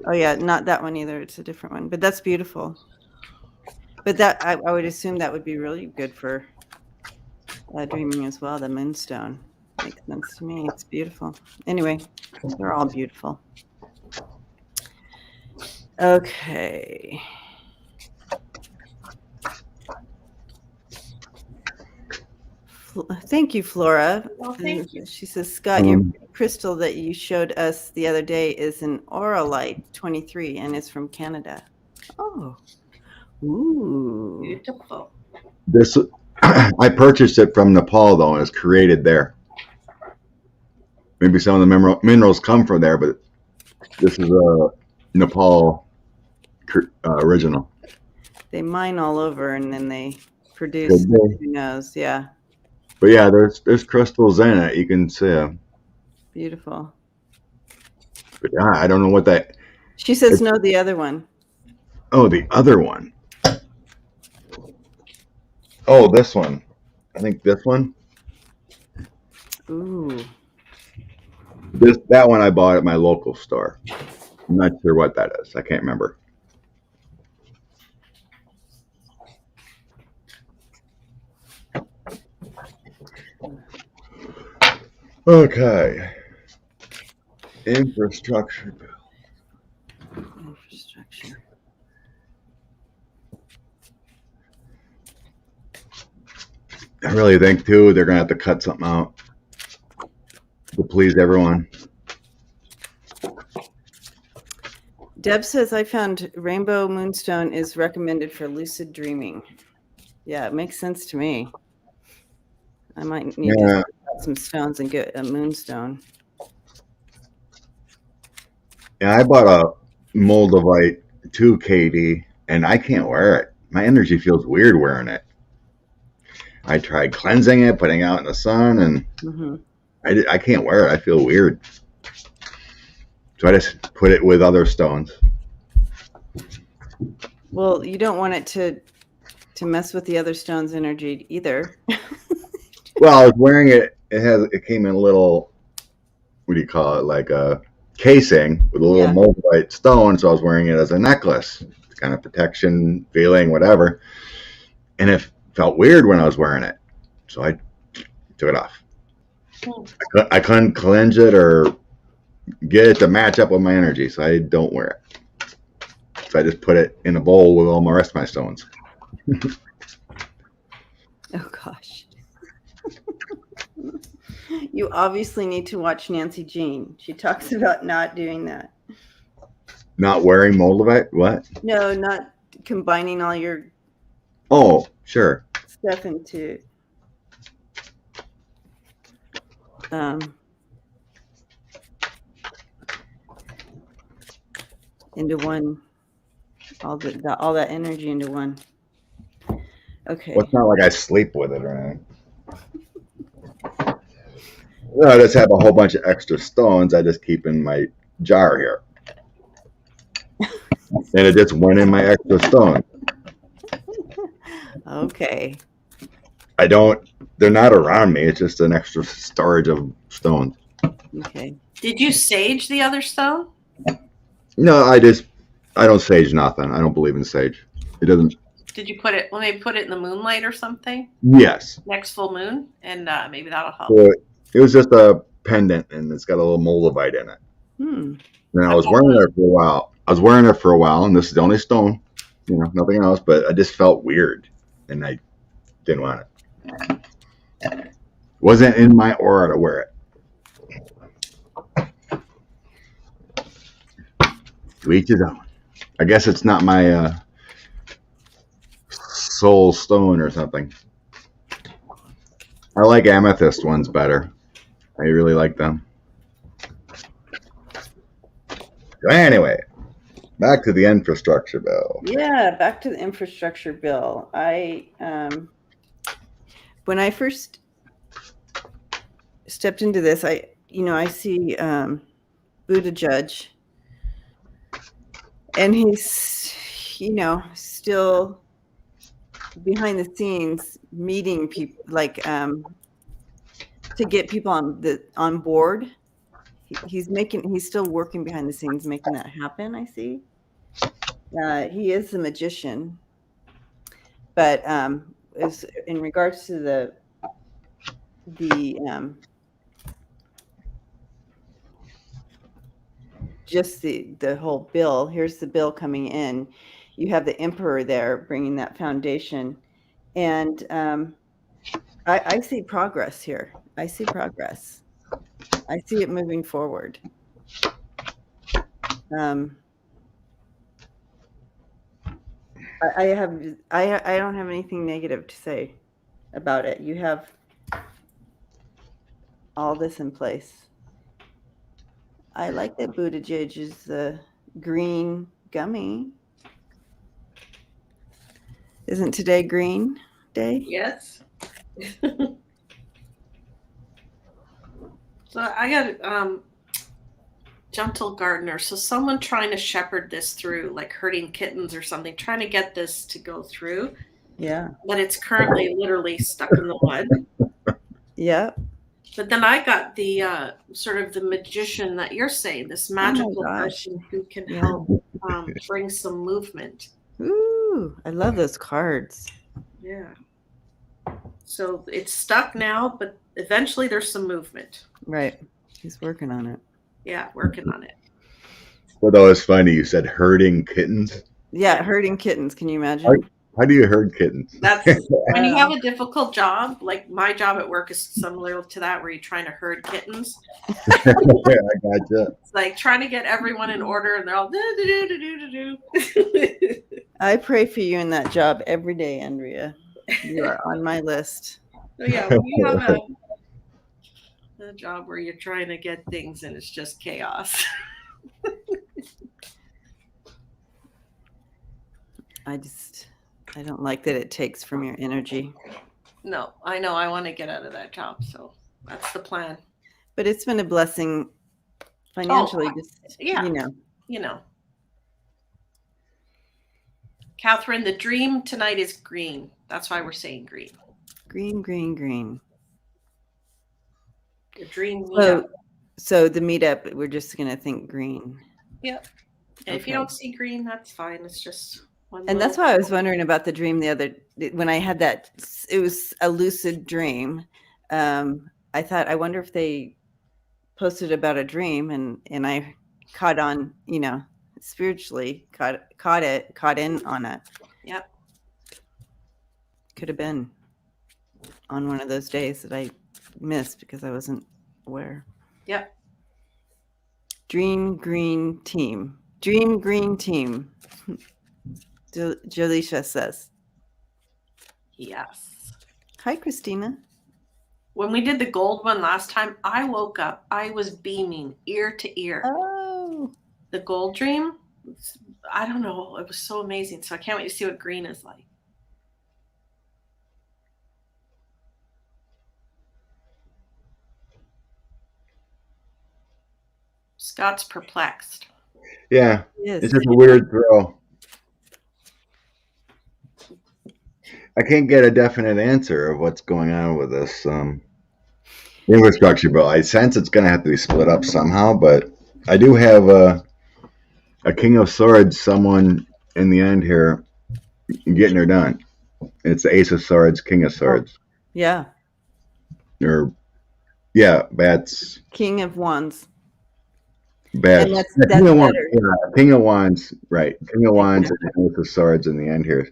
Oh, yeah, not that one either. It's a different one, but that's beautiful. But that I would assume that would be really good for dreaming as well. The moonstone makes sense to me. It's beautiful. Anyway, they're all beautiful. Okay. Thank you, Flora. Well, thank you. She says, Scott, your crystal that you showed us the other day is an Auralite 23 and it's from Canada. Oh. Ooh. Beautiful. This I purchased it from Nepal, though, and it's created there. Maybe some of the minerals come from there, but this is a Nepal original. They mine all over and then they produce. Could be. Who knows? Yeah. But yeah, there's crystals in it. You can see 'em. Beautiful. But I don't know what that. She says no. The other one. Oh, the other one. Oh, this one. I think this one. Ooh. That one I bought at my local store. I'm not sure what that is. I can't remember. Okay. Infrastructure bill. Infrastructure. I really think too they're gonna have to cut something out to please everyone. Deb says I found Rainbow Moonstone is recommended for lucid dreaming. Yeah, it makes sense to me. I might need to cut some stones and get a moonstone. Yeah, I bought a Moldavite 2 KD and I can't wear it. My energy feels weird wearing it. I tried cleansing it, putting it out in the sun, and I can't wear it. I feel weird. So I just put it with other stones. Well, you don't want it to mess with the other stone's energy either. Well, I was wearing it. It came in a little, what do you call it? Like a casing with a little Moldavite stone. So I was wearing it as a necklace. It's kind of protection, feeling, whatever. And it felt weird when I was wearing it. So I took it off. I couldn't cleanse it or get it to match up with my energy, so I don't wear it. So I just put it in a bowl with all my rest of my stones. Oh gosh. You obviously need to watch Nancy Jean. She talks about not doing that. Not wearing Moldavite? What? No, not combining all your sure. stuff into one, all that energy into one. Okay. Well, it's not like I sleep with it or anything. No, I just have a whole bunch of extra stones I just keep in my jar here. And it just went in my extra stone. Okay. They're not around me. It's just an extra storage of stones. Okay. Did you sage the other stone? No, I don't sage nothing. I don't believe in sage. It doesn't. Did you maybe put it in the moonlight or something? Yes. Next full moon, and maybe that'll help. So it was just a pendant, and it's got a little Moldavite in it. And I was wearing it for a while. And this is the only stone, nothing else. But I just felt weird, and I didn't want it. Wasn't in my aura to wear it. To each his own. I guess it's not my soul stone or something. I like amethyst ones better. I really like them. So anyway, back to the infrastructure bill. Yeah, back to the infrastructure bill. When I first stepped into this, I see Buttigieg, and he's, still behind the scenes meeting people, like to get people on board. He's still working behind the scenes, making that happen. I see. He is a magician, but as in regards to the whole bill. Here's the bill coming in. You have the emperor there bringing that foundation, and I see progress here. I see progress. I see it moving forward. I don't have anything negative to say about it. You have all this in place. I like that Buttigieg is the green gummy. Isn't today Green Day? Yes. So I got gentle gardener. So someone trying to shepherd this through, like herding kittens or something, trying to get this to go through. Yeah. But it's currently literally stuck in the mud. Yeah. But then I got the sort of the magician that you're saying, this magical person who can help bring some movement. Ooh, I love those cards. Yeah. So it's stuck now, but eventually there's some movement. Right. He's working on it. Yeah, working on it. Well, that was funny. You said herding kittens. Yeah, herding kittens. Can you imagine? How do you herd kittens? That's when you have a difficult job, like my job at work is similar to that, where you're trying to herd kittens. Yeah, I gotcha. It's like trying to get everyone in order, and they're all do. I pray for you in that job every day, Andrea. You are on my list. So yeah, when you have a job where you're trying to get things and it's just chaos. I don't like that it takes from your energy. No, I know. I want to get out of that job, so that's the plan. But it's been a blessing financially. Yeah, you know. Catherine, the dream tonight is green. That's why we're saying green. Green, green, green. The dream meetup. So the meetup, we're just going to think green. Yep. And if you don't see green, that's fine. It's just one. And that's why I was wondering about the dream when I had that, it was a lucid dream. I thought, I wonder if they posted about a dream and I caught on, spiritually caught in on it. Yep. Could have been on one of those days that I missed because I wasn't aware. Yep. Dream green team. Jalisha says. Yes. Hi, Christina. When we did the gold one last time, I woke up. I was beaming ear to ear. Oh. The gold dream, I don't know. It was so amazing. So I can't wait to see what green is like. Scott's perplexed. Yeah, it's just a weird throw. I can't get a definite answer of what's going on with this infrastructure bill. I sense it's going to have to be split up somehow, but I do have a King of Swords, someone in the end here getting her done. It's the Ace of Swords, King of Swords. Yeah. Bats. King of Wands. Bad. That's King of Wands, King of Wands, right. King of Wands and Ace of Swords in the end here.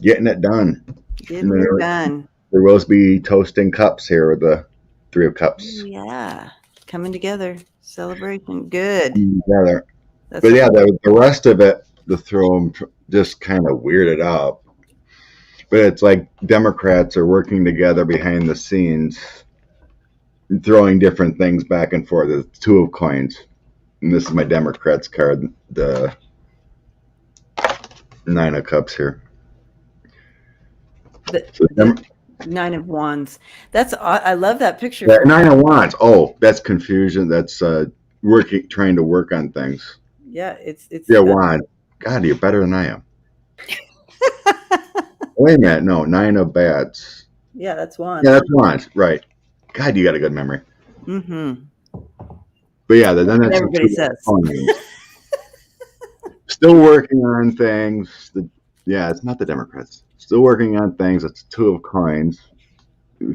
Getting it done. Done. There will be toasting cups here with the Three of Cups. Yeah. Coming together. Celebration. Good. Together. But yeah, the rest of it, the throw just kind of weirded out. But it's like Democrats are working together behind the scenes, throwing different things back and forth. The Two of Coins. And this is my Democrats card, the Nine of Cups here. The Nine of Wands. I love that picture. Yeah, Nine of Wands. Oh, that's confusion. That's trying to work on things. Yeah, it's Wand. God, you're better than I am. Wait a minute. No, Nine of Bats. Yeah, that's Wands. Yeah, that's Wands. Right. God, you got a good memory. Mm-hmm. But yeah, then that's everybody says. Still working on things. It's not the Democrats. Still working on things. It's Two of Coins,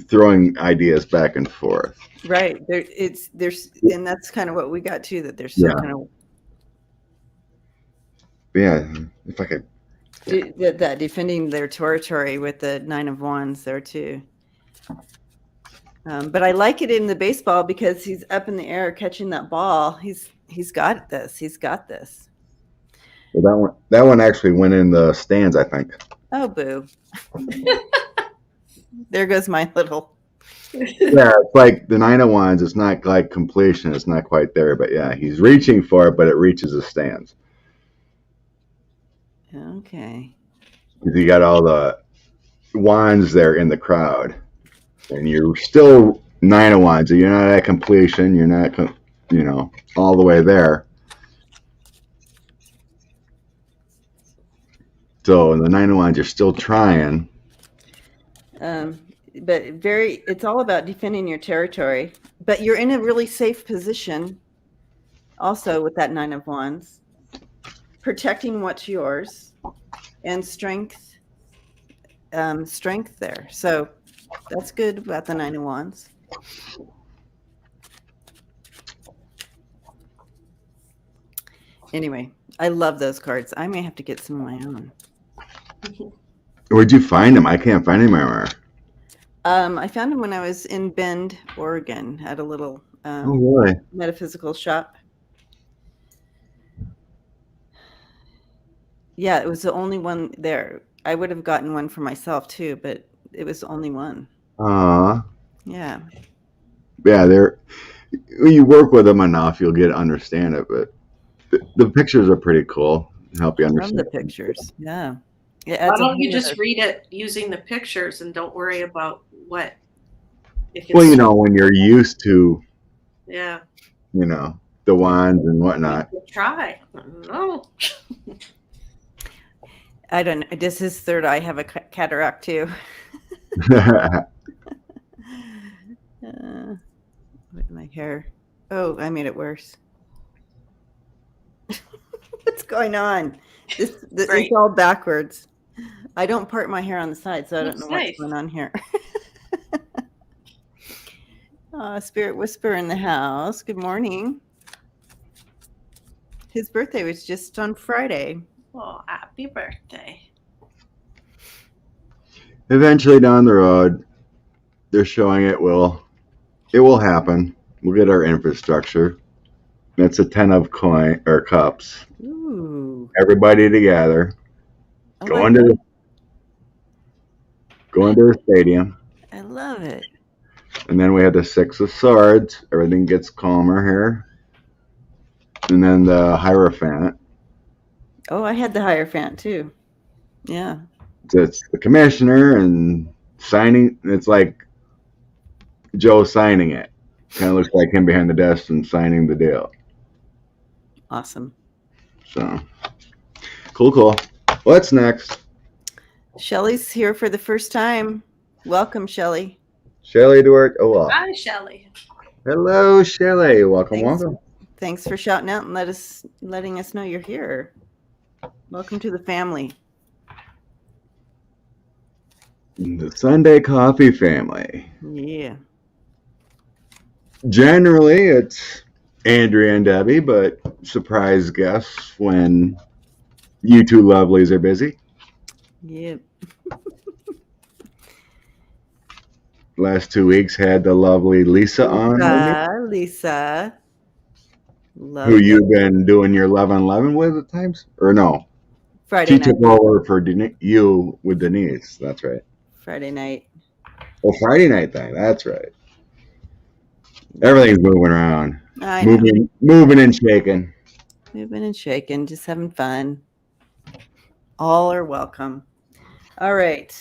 throwing ideas back and forth. Right. And that's kind of what we got too. That there's some kind of. Yeah, if I could. That defending their territory with the Nine of Wands there too. But I like it in the baseball because he's up in the air catching that ball. He's got this. He's got this. Well, that one actually went in the stands, I think. Oh, boo. There goes my little. Yeah, it's like the Nine of Wands. It's not like completion. It's not quite there. But yeah, he's reaching for it, but it reaches the stands. Okay. You got all the wands there in the crowd, and you're still 9 of wands. So you're not at completion. You're not, all the way there. So in the 9 of wands, you're still trying. But it's all about defending your territory. But you're in a really safe position. Also, with that 9 of wands, protecting what's yours, and strength there. So that's good about the 9 of wands. Anyway, I love those cards. I may have to get some of my own. Where'd you find them? I can't find them anywhere. I found them when I was in Bend, Oregon, at a little really? metaphysical shop. Yeah, it was the only one there. I would have gotten one for myself too, but it was the only one. Yeah. Yeah, when you work with them enough, you'll get to understand it. But the pictures are pretty cool. Help you understand. I love the pictures. Yeah. Why don't you just read it using the pictures and don't worry about what? Well, when you're used to, yeah, the wands and whatnot. Try. No. I don't know. Does his third eye have a cataract too? My hair. Oh, I made it worse. What's going on? It's all backwards. I don't part my hair on the side, so I don't know what's going on here. Spirit Whisper in the house. Good morning. His birthday was just on Friday. Oh, happy birthday. Eventually down the road, they're showing it will happen. We'll get our infrastructure. That's a 10 of cups. Ooh. Everybody together. Going to the stadium. I love it. And then we had the 6 of swords. Everything gets calmer here. And then the Hierophant. Oh, I had the Hierophant too. Yeah. It's the commissioner and signing. It's like Joe signing it. Kind of looks like him behind the desk and signing the deal. Awesome. So, cool. What's next? Shelly's here for the first time. Welcome, Shelly. Shelly Duarte. Oh, well. Hi, Shelly. Hello, Shelly. Welcome. Thanks for shouting out and letting us know you're here. Welcome to the family. The Sunday Coffee family. Yeah. Generally, it's Andrea and Debbie, but surprise guests when you two lovelies are busy. Yep. Last 2 weeks had the lovely Lisa on. Lisa. Who you've been doing your 11-11 with at times? Or no? Friday night. She took over for you with Denise. That's right. Friday night. Oh, Friday night thing. That's right. Everything's moving around. Moving and shaking. Moving and shaking. Just having fun. All are welcome. All right.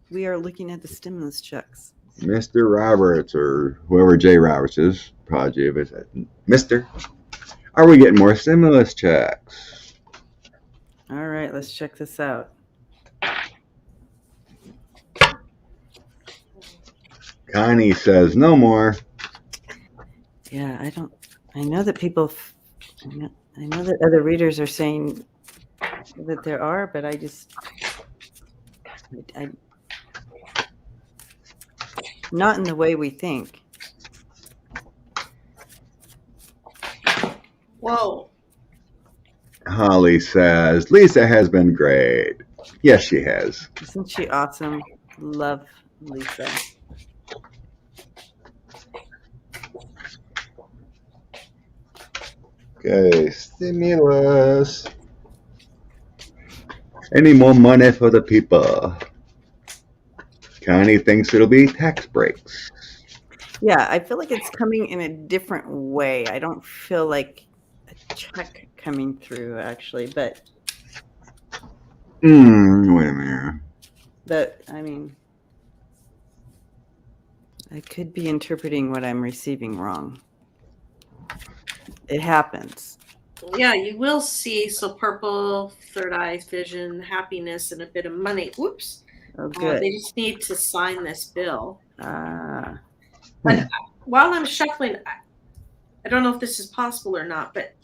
We are looking at the stimulus checks. Mr. Roberts, or whoever Jay Roberts is, Prodigy of it. Mr. Are we getting more stimulus checks? All right, let's check this out. Connie says no more. Yeah, I know that people, I know that other readers are saying that there are, but I not in the way we think. Whoa. Holly says, Lisa has been great. Yes, she has. Isn't she awesome? Love Lisa. Okay, stimulus. Any more money for the people? Connie thinks it'll be tax breaks. Yeah, I feel like it's coming in a different way. I don't feel like a check coming through, actually, but Wait a minute. But I mean, I could be interpreting what I'm receiving wrong. It happens. Yeah, you will see. So purple, third eye vision, happiness, and a bit of money. Whoops. Oh, good. They just need to sign this bill. Ah. But while I'm shuffling, I don't know if this is possible or not, but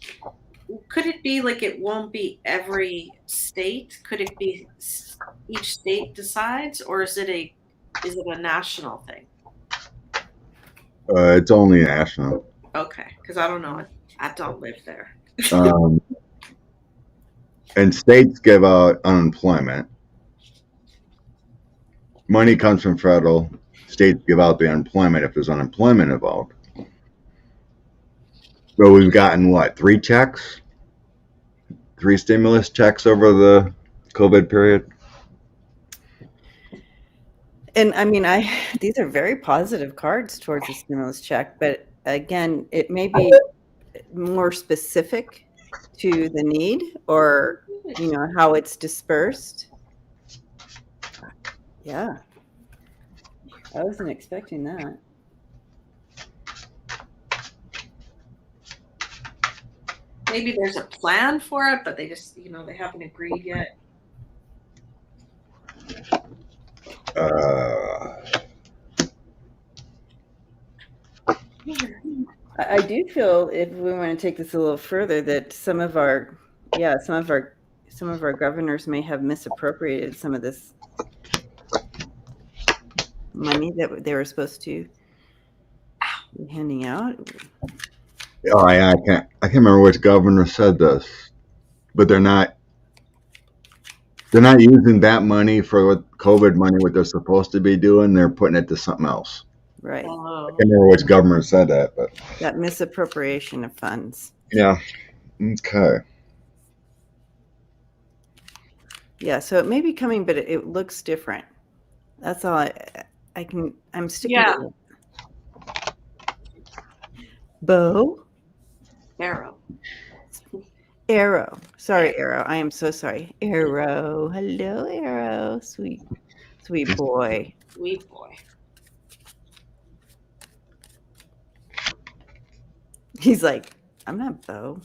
could it be like it won't be every state? Could it be each state decides, or is it a national thing? It's only national. Okay, because I don't know. I don't live there. And states give out unemployment. Money comes from federal. States give out the unemployment if there's unemployment involved. So we've gotten what, 3 checks? 3 stimulus checks over the COVID period? And I mean, these are very positive cards towards the stimulus check, but again, it may be more specific to the need, or how it's dispersed. Yeah, I wasn't expecting that. Maybe there's a plan for it, but they just, they haven't agreed yet. I do feel, if we want to take this a little further, that some of our governors may have misappropriated some of this money that they were supposed to be handing out. Oh, I can't remember which governor said this, but they're not using that money for what COVID money, what they're supposed to be doing. They're putting it to something else. Right. I can't remember which governor said that, but that misappropriation of funds. Yeah. Okay. Yeah, so it may be coming, but it looks different. That's all I'm sticking with it. Bo? Arrow. Sorry, Arrow. I am so sorry. Arrow. Hello, Arrow. Sweet boy. Sweet boy. He's like, I'm not Bo.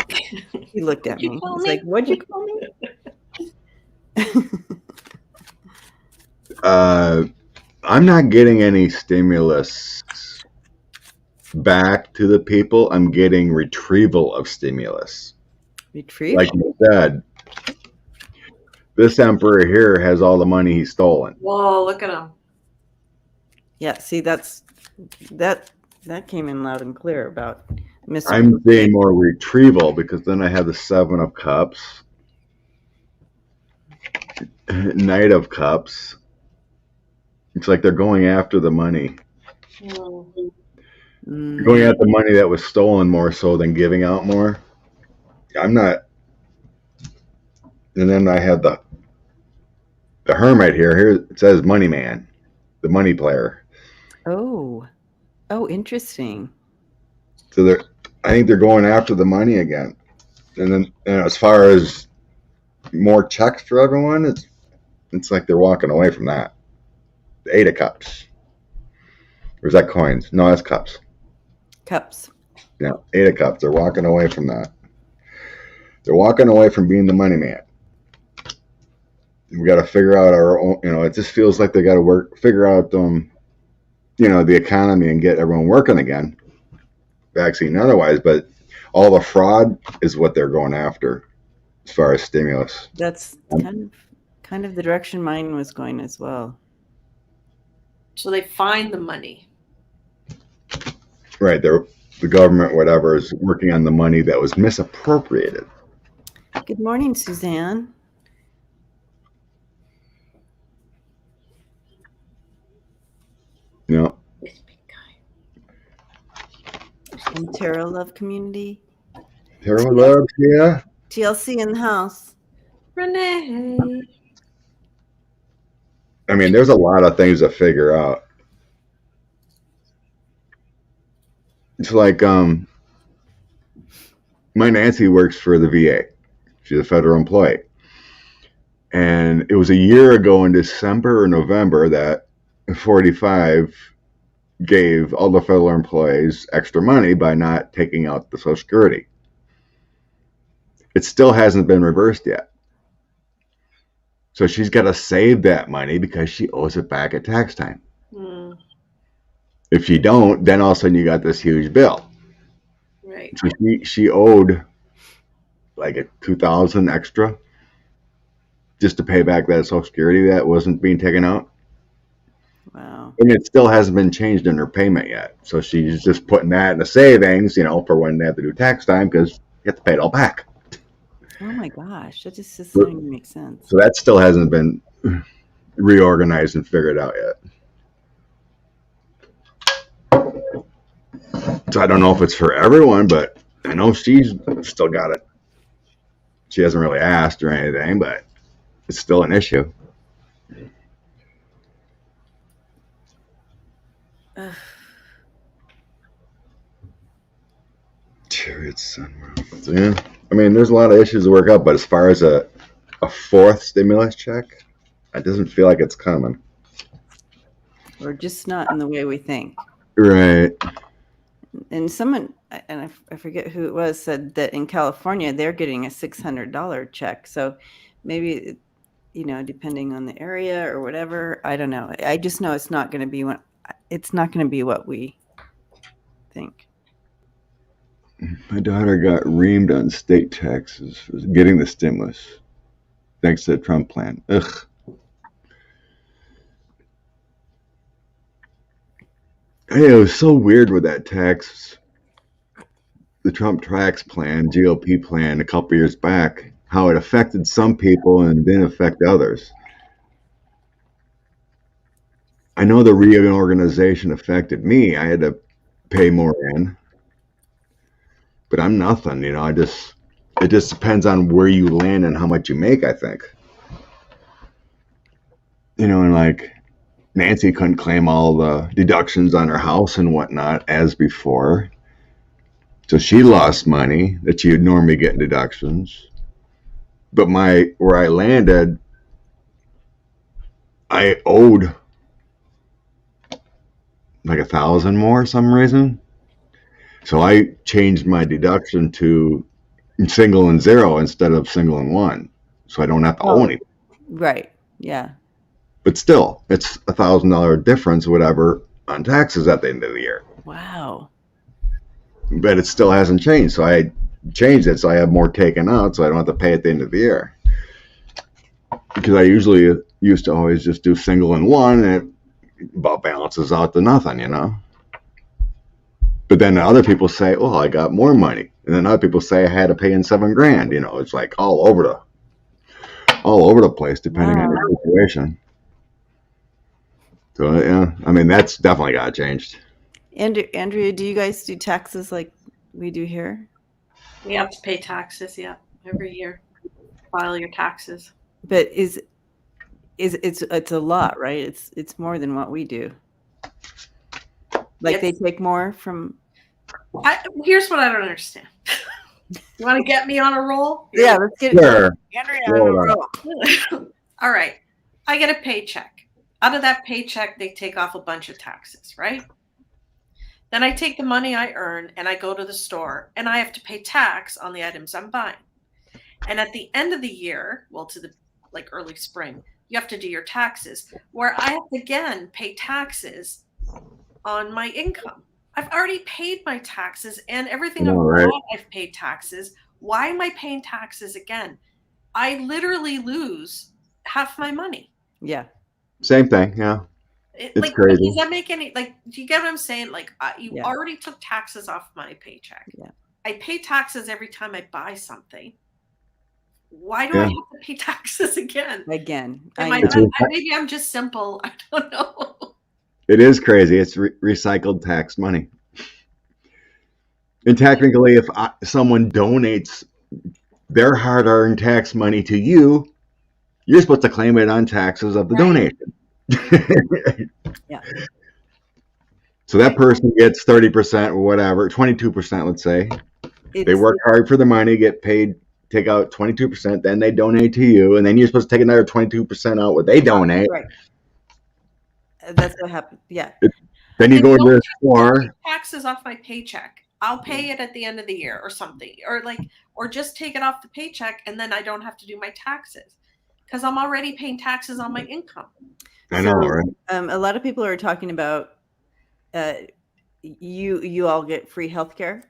He looked at me. He's like, what'd you call me? I'm not getting any stimulus back to the people. I'm getting retrieval of stimulus. Retrieval? Like you said, this emperor here has all the money he's stolen. Whoa, look at him. Yeah, see, that came in loud and clear about I'm seeing more retrieval, because then I have the 7 of Cups, Knight of Cups. It's like they're going after the money. They're going after the money that was stolen more so than giving out more. I'm not. And then I have the Hermit here. Here it says Money Man, the money player. Oh, interesting. So I think they're going after the money again. And then as far as more checks for everyone, it's like they're walking away from that. The 8 of Cups. Or is that coins? No, that's cups. Cups. Yeah, 8 of Cups. They're walking away from that. They're walking away from being the money man. We got to figure out our own. It just feels like they got to figure out the economy and get everyone working again. Vaccine otherwise, but all the fraud is what they're going after as far as stimulus. That's kind of the direction mine was going as well. So they find the money. Right. The government, whatever, is working on the money that was misappropriated. Good morning, Suzanne. Yeah. And Tarot Love Community. Tarot Love, yeah. TLC in the house. Renee. I mean, there's a lot of things to figure out. It's like my Nancy works for the VA. She's a federal employee. And it was a year ago in December or November that 45 gave all the federal employees extra money by not taking out the Social Security. It still hasn't been reversed yet. So she's got to save that money because she owes it back at tax time. Mm. If you don't, then all of a sudden you got this huge bill. Right. So she owed like a $2,000 extra just to pay back that Social Security that wasn't being taken out. Wow. And it still hasn't been changed in her payment yet. So she's just putting that in the savings, for when they have to do tax time, because you have to pay it all back. Oh my gosh, that just doesn't even make sense. So that still hasn't been reorganized and figured out yet. So I don't know if it's for everyone, but I know she's still got it. She hasn't really asked or anything, but it's still an issue. Chariot Sunrise. Yeah. I mean, there's a lot of issues to work out, but as far as a fourth stimulus check, it doesn't feel like it's coming. Or just not in the way we think. Right. And someone, and I forget who it was, said that in California, they're getting a $600 check. So maybe, depending on the area or whatever, I don't know. I just know it's not going to be what we think. My daughter got reamed on state taxes for getting the stimulus, thanks to the Trump plan. Ugh. Hey, it was so weird with that the Trump tax plan, GOP plan, a couple years back, how it affected some people and didn't affect others. I know the reorganization affected me. I had to pay more in. But I'm nothing, it just depends on where you land and how much you make, I think. And like Nancy couldn't claim all the deductions on her house and whatnot as before. So she lost money that she would normally get in deductions. But where I landed, I owed like $1,000 more for some reason. So I changed my deduction to single and zero instead of single and one. So I don't have to owe anything. Right. Yeah. But still, it's $1,000 difference, whatever, on taxes at the end of the year. Wow. But it still hasn't changed. So I changed it so I have more taken out so I don't have to pay at the end of the year. Because I usually used to always just do single and one, and it about balances out to nothing, But then other people say, "Oh, I got more money," and then other people say I had to pay in $7,000. It's like all over the place, depending on the situation. So yeah, I mean that's definitely got changed. Andrea, do you guys do taxes like we do here? We have to pay taxes, every year. File your taxes. But it's a lot, right? It's more than what we do. Like they take more from. Here's what I don't understand. You want to get me on a roll? Yeah, let's get Sure. Andrea on a roll. All right. I get a paycheck. Out of that paycheck, they take off a bunch of taxes, right? Then I take the money I earn and I go to the store and I have to pay tax on the items I'm buying. And at the end of the year, to the early spring, you have to do your taxes, where I have to again pay taxes on my income. I've already paid my taxes and everything I've paid taxes. Why am I paying taxes again? I literally lose half my money. Yeah. Same thing. Yeah. It's crazy. Does that make any, do you get what I'm saying? You already took taxes off my paycheck. Yeah. I pay taxes every time I buy something. Why do I have to pay taxes again? Again. Maybe I'm just simple. I don't know. It is crazy. It's recycled tax money. And technically, if someone donates their hard-earned tax money to you, you're supposed to claim it on taxes of the donation. Yeah. So that person gets 30% or whatever, 22%, let's say. They work hard for the money, get paid take out 22%, then they donate to you, and then you're supposed to take another 22% out what they donate. Right. That's what happened. Yeah. Then you go to the store. Taxes off my paycheck. I'll pay it at the end of the year or something, or just take it off the paycheck, and then I don't have to do my taxes because I'm already paying taxes on my income. I know, right? A lot of people are talking about you all get free health care.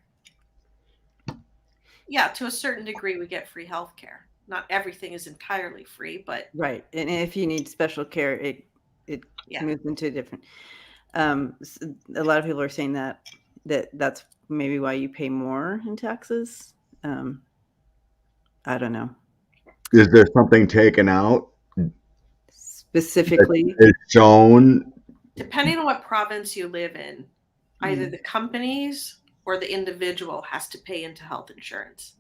Yeah, to a certain degree, we get free health care. Not everything is entirely free, but right. And if you need special care, it moves into a different. A lot of people are saying that's maybe why you pay more in taxes. I don't know. Is there something taken out specifically? It's shown. Depending on what province you live in, either the companies or the individual has to pay into health insurance.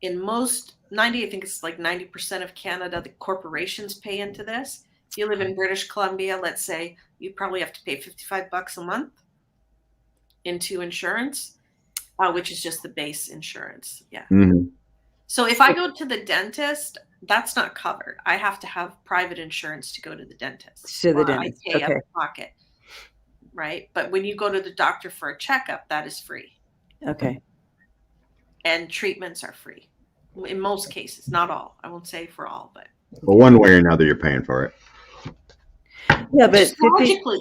In most, I think it's like 90% of Canada, the corporations pay into this. If you live in British Columbia, let's say, you probably have to pay $55 a month into insurance, which is just the base insurance. Yeah. Mm-hmm. So if I go to the dentist, that's not covered. I have to have private insurance to go to the dentist. To the dentist. I pay out of pocket. Right. But when you go to the doctor for a checkup, that is free. Okay. And treatments are free in most cases, not all. I won't say for all, but one way or another, you're paying for it. Yeah, but just logically,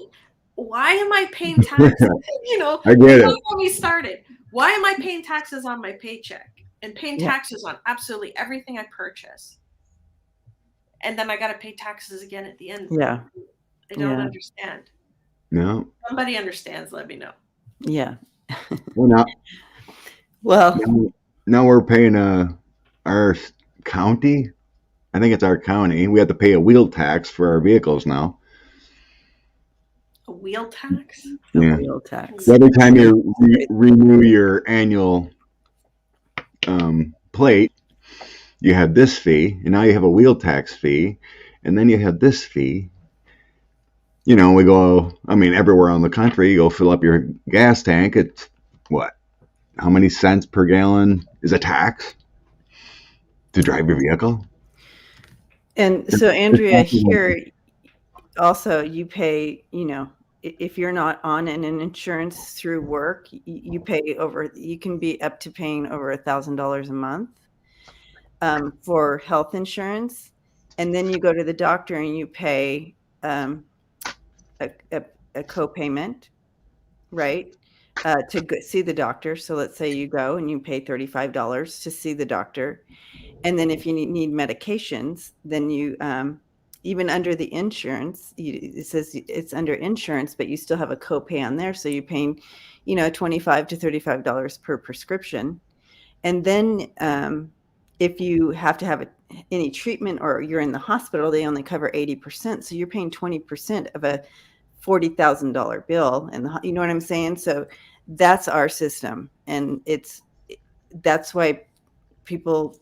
why am I paying taxes? I get it. When we started, why am I paying taxes on my paycheck and paying taxes on absolutely everything I purchase? And then I got to pay taxes again at the end. Yeah. I don't understand. No. Somebody understands, let me know. Yeah. Well, now we're paying our county. I think it's our county. We have to pay a wheel tax for our vehicles now. A wheel tax? Yeah. A wheel tax. Every time you renew your annual plate, you have this fee, and now you have a wheel tax fee, and then you have this fee. We go, everywhere in the country, you go fill up your gas tank. It's what? How many cents per gallon is a tax to drive your vehicle? And so, Andrea, here also you pay, if you're not on an insurance through work, you pay you can be up to paying over $1,000 a month for health insurance. And then you go to the doctor and you pay a co-payment, right? To see the doctor. So let's say you go and you pay $35 to see the doctor. And then if you need medications, then you, even under the insurance, it says it's under insurance, but you still have a copay on there. So you're paying, $25 to $35 per prescription. And then if you have to have any treatment or you're in the hospital, they only cover 80%. So you're paying 20% of a $40,000 bill. And you know what I'm saying? So that's our system. And that's why people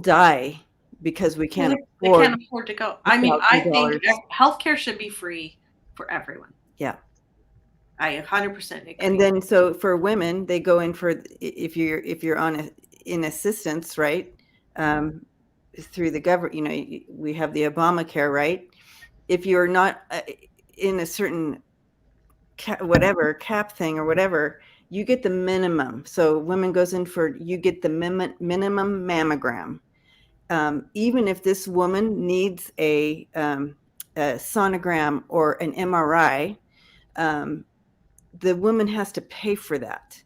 die because we can't afford to go. I think healthcare should be free for everyone. Yeah. I 100% agree. And then so for women, they go in for if you're in assistance, right? Through the government, we have the Obamacare, right? If you're not in a certain cap thing or whatever, you get the minimum. So women goes in you get the minimum mammogram. Even if this woman needs a sonogram or an MRI, the woman has to pay for that.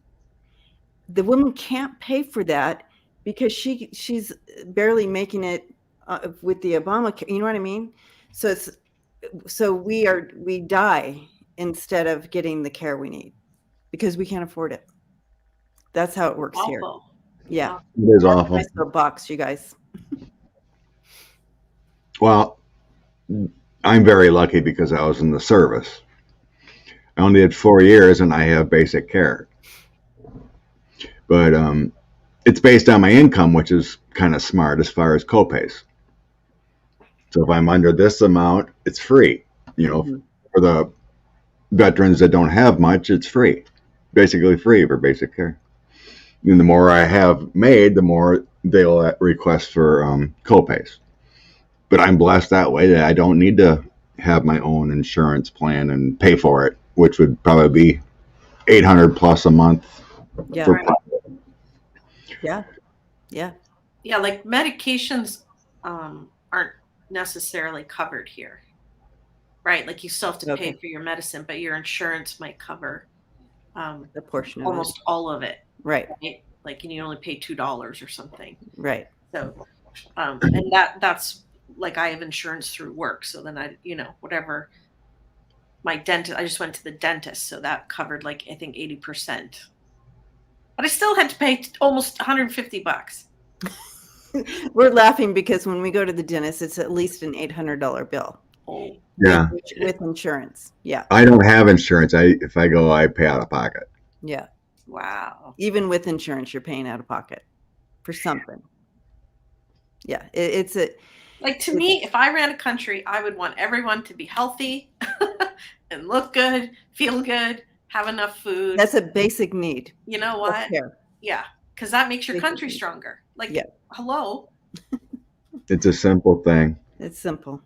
The woman can't pay for that because she's barely making it with the Obamacare. You know what I mean? So we die instead of getting the care we need because we can't afford it. That's how it works here. Yeah. It is awful. Nice little box, you guys. Well, I'm very lucky because I was in the service. I only did 4 years and I have basic care. But it's based on my income, which is kind of smart as far as copays. So if I'm under this amount, it's free. For the veterans that don't have much, it's free. Basically free for basic care. And the more I have made, the more they'll request for copays. But I'm blessed that way that I don't need to have my own insurance plan and pay for it, which would probably be $800 plus a month. Yeah. For Yeah. Yeah. Yeah, like medications aren't necessarily covered here, right? Like you still have to pay for your medicine, but your insurance might cover the portion of almost all of it. Right. Like, and you only pay $2 or something. Right. So, and that's like I have insurance through work. So then I, whatever my dentist, I just went to the dentist. So that covered like, I think 80%, but I still had to pay almost $150. We're laughing because when we go to the dentist, it's at least an $800 bill. Oh. Yeah. With insurance. Yeah. I don't have insurance. If I go, I pay out of pocket. Yeah. Wow. Even with insurance, you're paying out of pocket for something. Yeah. It's like, to me, if I ran a country, I would want everyone to be healthy and look good, feel good, have enough food. That's a basic need. You know what? Healthcare. Yeah. Because that makes your country stronger. Like, hello. It's a simple thing. It's simple.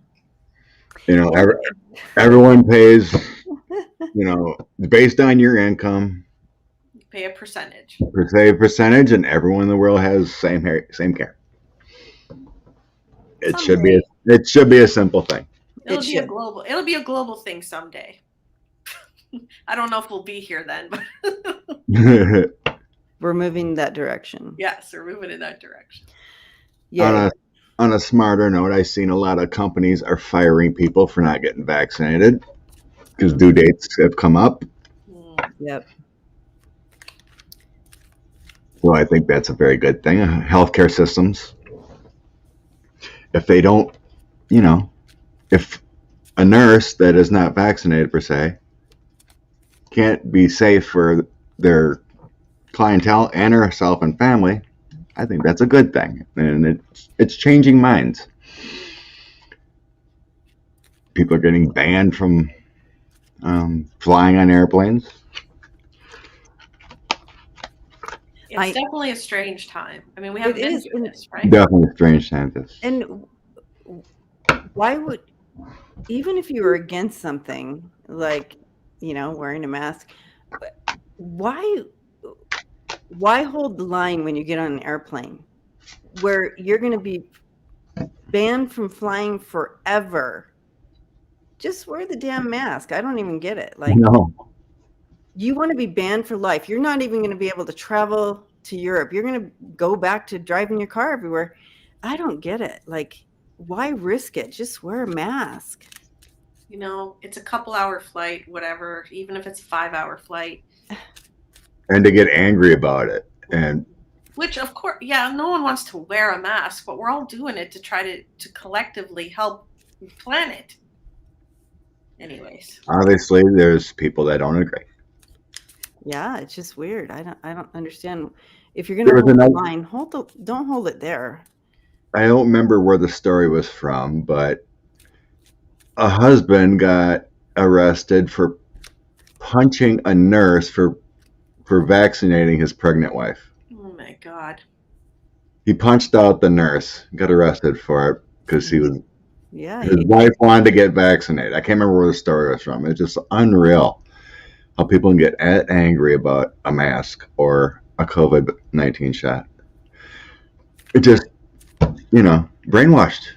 Everyone pays, based on your income. You pay a percentage. Percentage, and everyone in the world has same care. It should be a simple thing. It'll be a global thing someday. I don't know if we'll be here then, but we're moving that direction. Yes, we're moving in that direction. Yeah. On a smarter note, I've seen a lot of companies are firing people for not getting vaccinated because due dates have come up. Yep. So I think that's a very good thing. Healthcare systems, if they don't, if a nurse that is not vaccinated per se can't be safe for their clientele and herself and family, I think that's a good thing, and it's changing minds. People are getting banned from flying on airplanes. It's definitely a strange time. I mean, we haven't been through this, right? Definitely a strange time. And why would, even if you were against something like, wearing a mask, why hold the line when you get on an airplane where you're going to be banned from flying forever? Just wear the damn mask. I don't even get it. Like, no. You want to be banned for life. You're not even going to be able to travel to Europe. You're going to go back to driving your car everywhere. I don't get it. Like, why risk it? Just wear a mask. It's a couple-hour flight, whatever, even if it's a 5-hour flight. And to get angry about it. Which, of course, no one wants to wear a mask, but we're all doing it to try to collectively help the planet. Anyways. Obviously, there's people that don't agree. Yeah, it's just weird. I don't understand. If you're going to hold the line, don't hold it there. I don't remember where the story was from, but a husband got arrested for punching a nurse for vaccinating his pregnant wife. Oh my God. He punched out the nurse, got arrested for it because his wife wanted to get vaccinated. I can't remember where the story was from. It's just unreal how people can get angry about a mask or a COVID-19 shot. It just, brainwashed.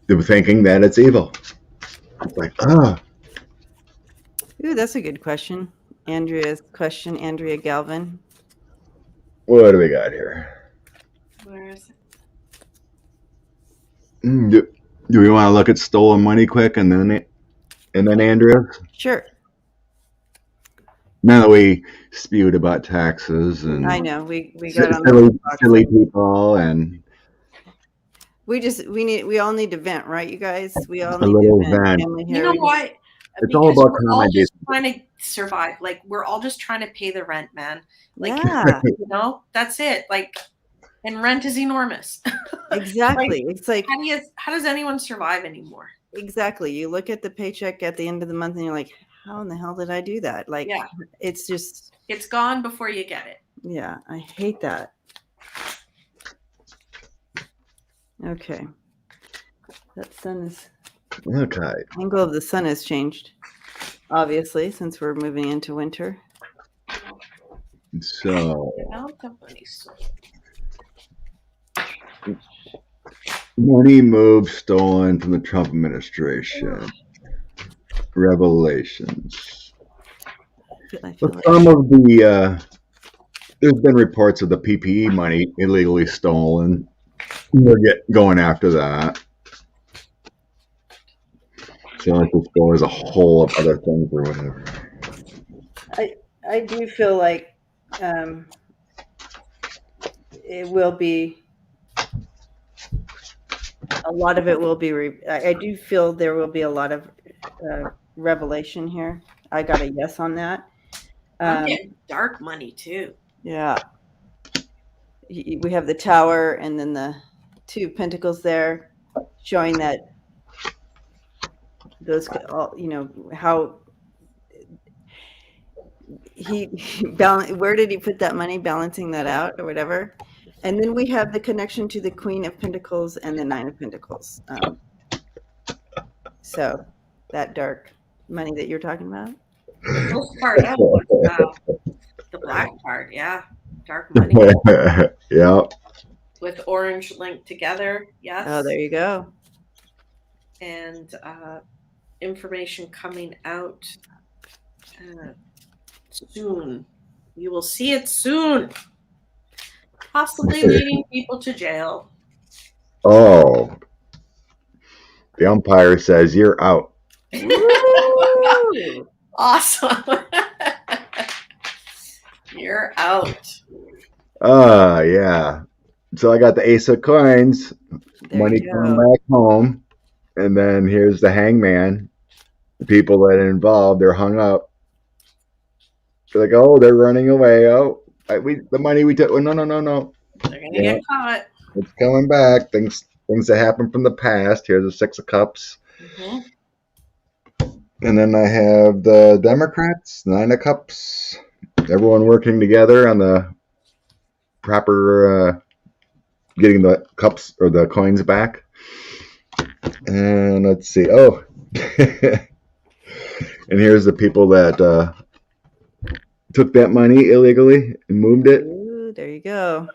They were thinking that it's evil. It's like, Ooh, that's a good question. Andrea Galvin. What do we got here? Where is it? Do we want to look at stolen money quick and then Andrea? Sure. Now that we spewed about taxes and I know we got on silly people, and we all need to vent, right, you guys? We all a need little to vent. You know what? It's all about all just trying to survive. Like, we're all just trying to pay the rent, man. Like, that's it. Like, and rent is enormous. Exactly. It's like, how does anyone survive anymore? Exactly. You look at the paycheck at the end of the month and you're like, how in the hell did I do that? Like, it's just, it's gone before you get it. Yeah, I hate that. Okay. That sun is... Okay. Angle of the sun has changed, obviously, since we're moving into winter. So, Amount of money sold. money moves stolen from the Trump administration. Revelations. I feel like Some of the there's been reports of the PPE money illegally stolen. We're going after that. So like this go as a whole of other things or whatever. I do feel like it will be, a lot of it will be, I do feel there will be a lot of revelation here. I got a yes on that. I'm getting dark money too. Yeah. We have the tower and then the 2 pentacles there, showing that those all, you know, how he where did he put that money, balancing that out or whatever. And then we have the connection to the Queen of Pentacles and the 9 of Pentacles. So that dark money that you're talking about. This part, the black part, yeah, dark money. Yeah. With orange linked together, yes. Oh, there you go. And information coming out soon. You will see it soon. Possibly leading people to jail. Oh. The umpire says you're out. Awesome. You're out. Yeah. So I got the Ace of Coins. There Money you coming go. back home. And then here's the Hangman. The people that are involved, they're hung up. They're like, oh, they're running away. Oh, the money we took. Oh, no. They're gonna get caught. It's coming back. Things that happened from the past. Here's the 6 of Cups. Mm-hmm. And then I have the Democrats, 9 of Cups. Everyone working together on the proper getting the cups or the coins back. And let's see. Oh, and here's the people that took that money illegally and moved it. Ooh, there you go.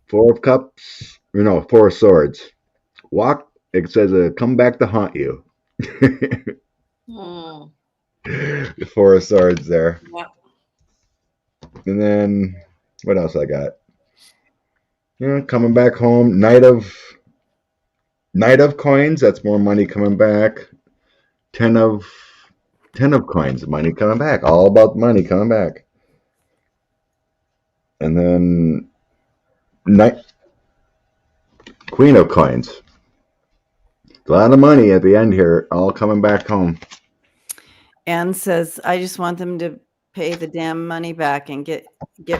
4 of Cups. No, 4 of Swords. Walk. It says, come back to haunt you. The 4 of Swords there. Yep. And then what else I got? Coming back home. Knight of Coins. That's more money coming back. 10 of Coins. Money coming back. All about money coming back. And then Queen of Coins. A lot of money at the end here. All coming back home. Anne says, I just want them to pay the damn money back and get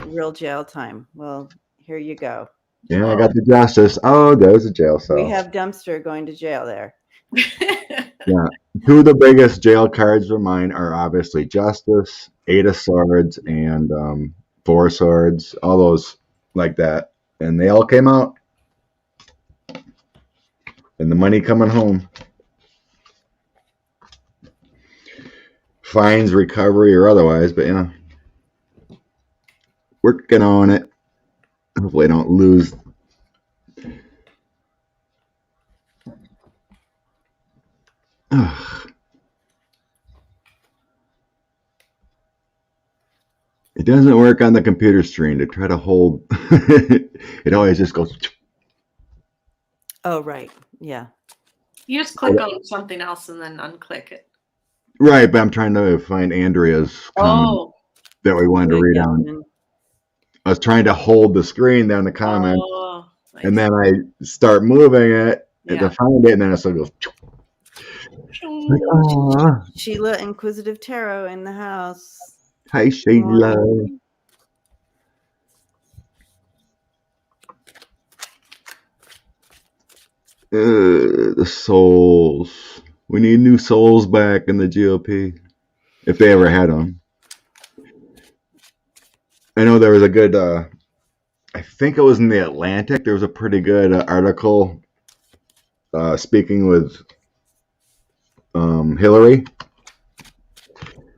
real jail time. Well, here you go. Yeah, I got the justice. Oh, there's a jail cell. We have Dumpster going to jail there. Yeah. 2 of the biggest jail cards of mine are obviously Justice, 8 of Swords, and 4 of Swords. All those like that. And they all came out. And the money coming home. Fines, recovery, or otherwise, but working on it. Hopefully I don't lose. Ugh. It doesn't work on the computer screen to try to hold. It always just goes. Oh, right. Yeah. You just click on something else and then unclick it. Right, but I'm trying to find Andrea's comment that we wanted to read on. I was trying to hold the screen down the comment, and then I start moving it to find it, and then it still goes. Like, Sheila Inquisitive Tarot in the house. Hi, Sheila. The souls. We need new souls back in the GOP, if they ever had them. I know there was a good. I think it was in the Atlantic. There was a pretty good article speaking with Hillary.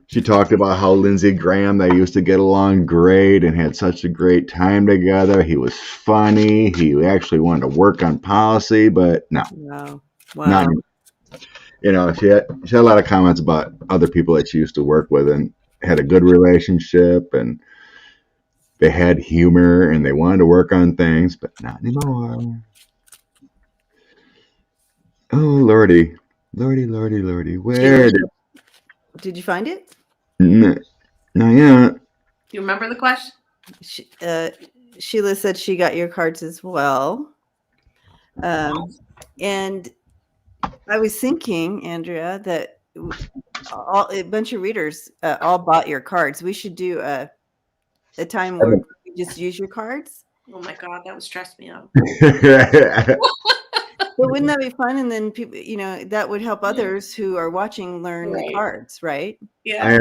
She talked about how Lindsey Graham, they used to get along great and had such a great time together. He was funny. He actually wanted to work on policy, but no. Wow. Not, she had a lot of comments about other people that she used to work with and had a good relationship and they had humor and they wanted to work on things, but not anymore. Oh, Lordy. Where did you find it? Not yet. Do you remember the question? Sheila said she got your cards as well. And I was thinking, Andrea, that a bunch of readers all bought your cards. We should do a time where we just use your cards. Oh my God, that would stress me out. But wouldn't that be fun? And then people, that would help others who are watching learn the cards, right? Yeah.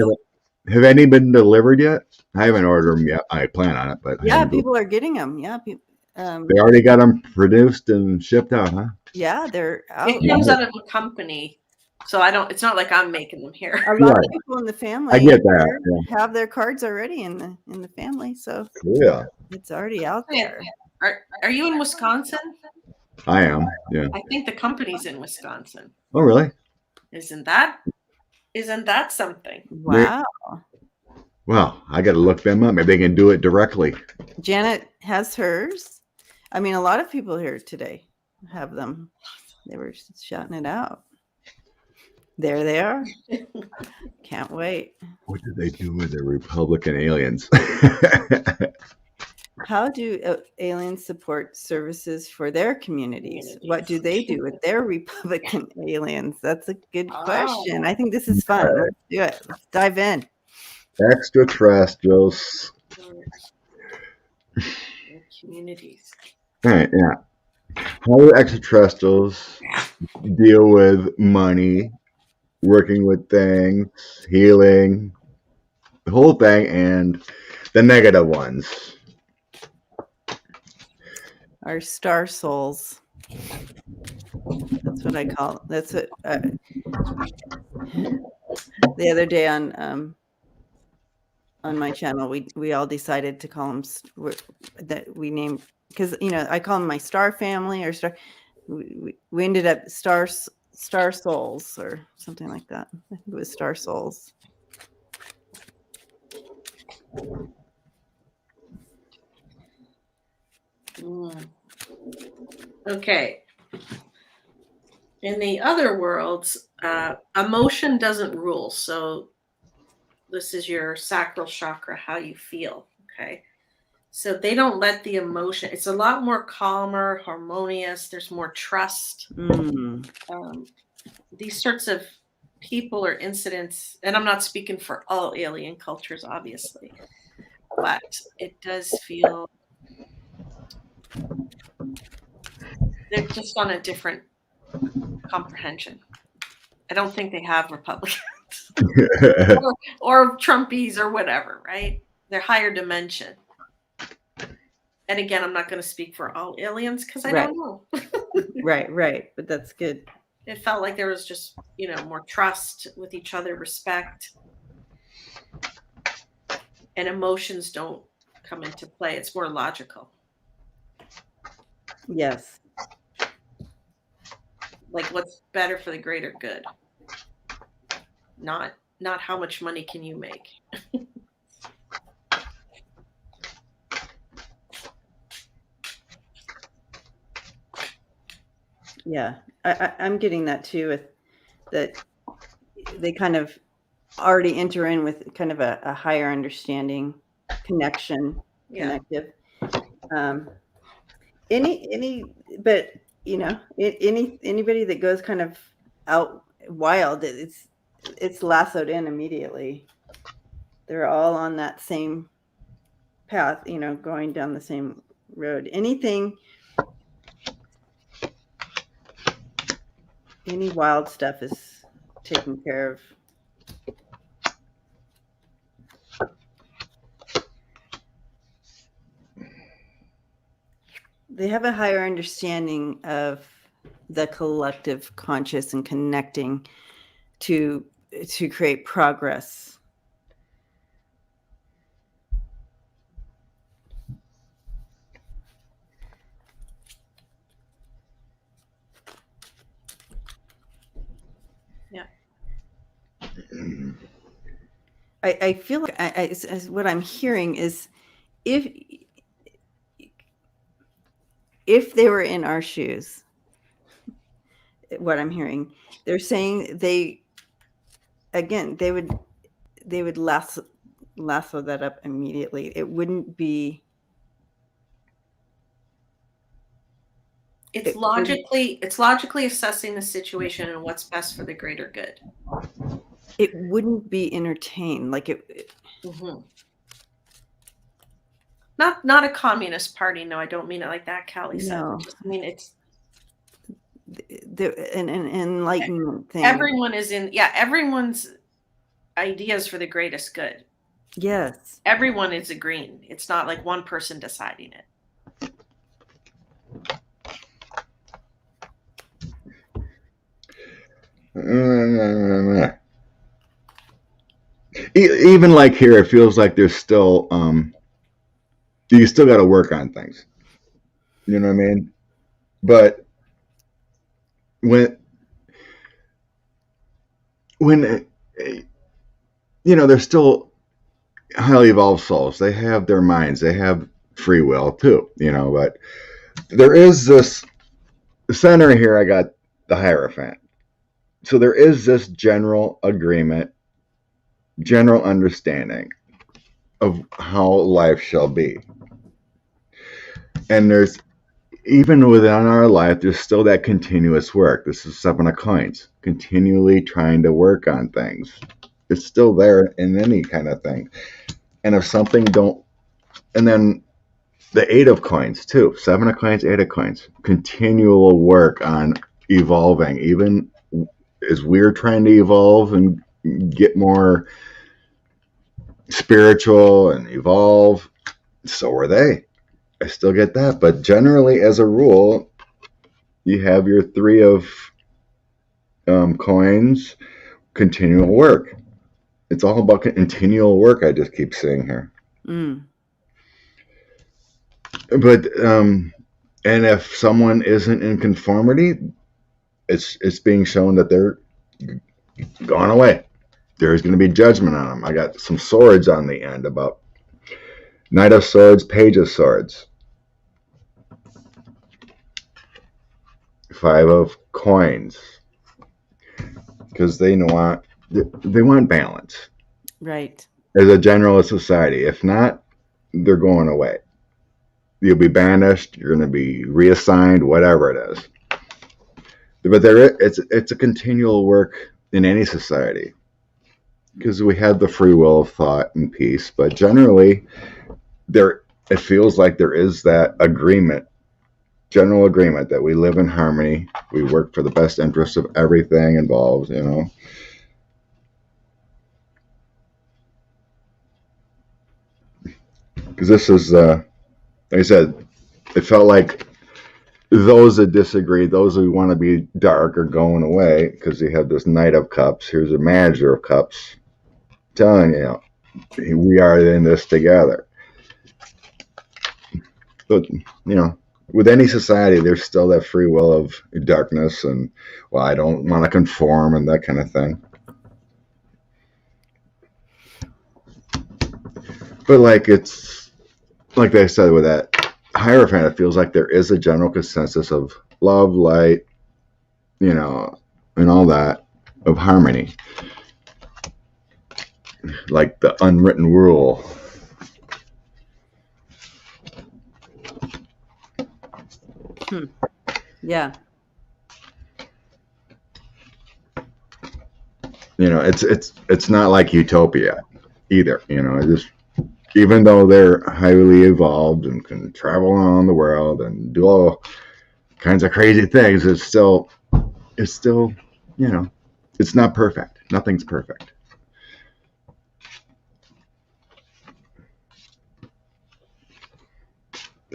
Have any been delivered yet? I haven't ordered them yet. I plan on it, but yeah, people are getting them. Yeah, they already got them produced and shipped out, huh? Yeah, they're out. It comes out of a company, so it's not like I'm making them here. A lot of people in the family, I get that, have their cards already in the family, so yeah, it's already out there. Are you in Wisconsin? I am. Yeah. I think the company's in Wisconsin. Oh, really? Isn't that something? Wow. Well, I got to look them up. Maybe they can do it directly. Janet has hers. I mean, a lot of people here today have them. They were shouting it out. There they are. Can't wait. What did they do with the Republican aliens? How do aliens support services for their communities? What do they do with their Republican aliens? That's a good question. I think this is fun. Let's do it. Let's dive in. Extraterrestrials. Communities. All right, yeah. How do extraterrestrials deal with money, working with things, healing, the whole thing, and the negative ones? Our star souls. That's what I call. That's what. The other day on my channel, we all decided to call them that we named, because I call them my star family or star. We ended up star souls or something like that. I think it was star souls. Okay. In the other worlds, emotion doesn't rule. So this is your sacral chakra, how you feel. Okay. So they don't let the emotion, it's a lot more calmer, harmonious. There's more trust. These sorts of people or incidents, and I'm not speaking for all alien cultures, obviously, but it does feel they're just on a different comprehension. I don't think they have Republicans or Trumpies or whatever, right? They're higher dimension. And again, I'm not going to speak for all aliens because I don't know. Right. But that's good. It felt like there was just, more trust with each other, respect. And emotions don't come into play. It's more logical. Yes. Like what's better for the greater good. Not how much money can you make. Yeah, I'm getting that too, with that they kind of already enter in with kind of a higher understanding, connective. Anybody that goes kind of out wild, it's lassoed in immediately. They're all on that same path, going down the same road. Any wild stuff is taken care of. they have a higher understanding of the collective conscious and connecting to create progress. Yeah. I feel like what I'm hearing is if they were in our shoes, what I'm hearing, they're saying they would lasso that up immediately. It wouldn't be. It's logically assessing the situation and what's best for the greater good. It wouldn't be entertained like it. Mm-hmm. Not a communist party. No, I don't mean it like that, Callie said. No. I just mean it's an enlightenment thing. Everyone's ideas for the greatest good. Yes. Everyone is agreeing. It's not like one person deciding it. Even like here, it feels like there's still you still got to work on things. You know what I mean? But when they're still highly evolved souls. They have their minds. They have free will too. But there is this center here. I got the Hierophant. So there is this general agreement, general understanding of how life shall be. And there's, even within our life, there's still that continuous work. This is 7 of Coins, continually trying to work on things. It's still there in any kind of thing. And if something and then the 8 of Coins too, 7 of Coins, 8 of Coins, continual work on evolving, even as we're trying to evolve and get more spiritual and evolve, so are they. I still get that. But generally, as a rule, you have your 3 of Coins, continual work. It's all about continual work, I just keep saying here. But and if someone isn't in conformity, it's being shown that they're gone away. There's going to be judgment on them. I got some swords on the end, about Knight of Swords, Page of Swords, 5 of Coins, because they want balance, right? As a general society. If not, they're going away. You'll be banished. You're going to be reassigned, whatever it is. But it's a continual work in any society, because we have the free will of thought and peace. But generally, it feels like there is that agreement, general agreement, that we live in harmony. We work for the best interest of everything involved. Because this is, like I said, it felt like those that disagree, those who want to be dark, are going away, because you have this Knight of Cups. Here's a Manager of Cups telling you, we are in this together. But, with any society, there's still that free will of darkness and, well, I don't want to conform and that kind of thing. But like I said, with that Hierophant, it feels like there is a general consensus of love, light, and all that, of harmony. Like the unwritten rule. Yeah. It's not like utopia either. Even though they're highly evolved and can travel around the world and do all kinds of crazy things, it's still, it's not perfect. Nothing's perfect.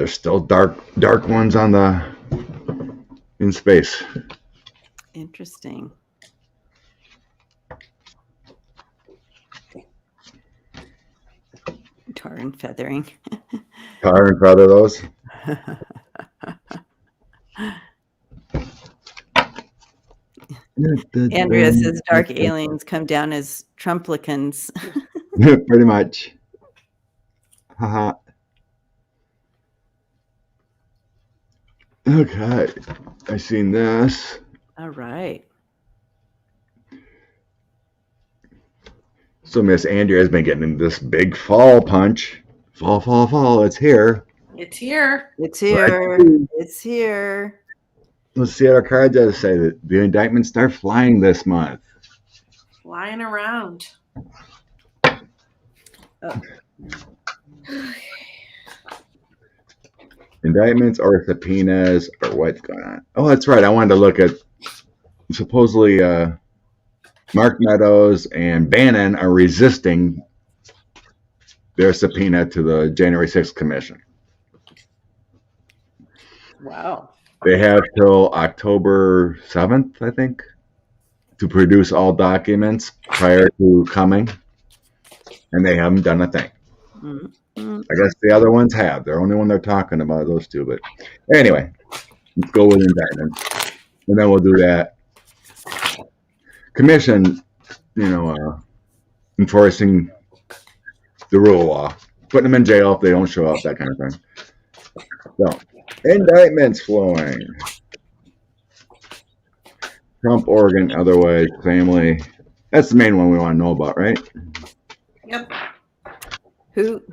there's still dark ones in space. Interesting. Tar and feathering. Tar and feather those. Andrea says dark aliens come down as Trumplicans. Pretty much. Haha. Okay. I seen this. All right. So Miss Andrea has been getting this big fall punch. Fall. It's here. It's here. It's here. It's here. Let's see what our cards have to say. The indictments start flying this month. Flying around. Oh. Indictments or subpoenas or what's going on? Oh, that's right. I wanted to look at supposedly Mark Meadows and Bannon are resisting their subpoena to the January 6th commission. Wow. They have till October 7th, I think, to produce all documents prior to coming, and they haven't done a thing. Mm-hmm. I guess the other ones have. The only one they're talking about, those two. But anyway, let's go with indictments, and then we'll do that. Commission, enforcing the rule of law, putting them in jail if they don't show up, that kind of thing. So, indictments flowing. Trump, Oregon, otherwise, family. That's the main one we want to know about, right? Yep. Who?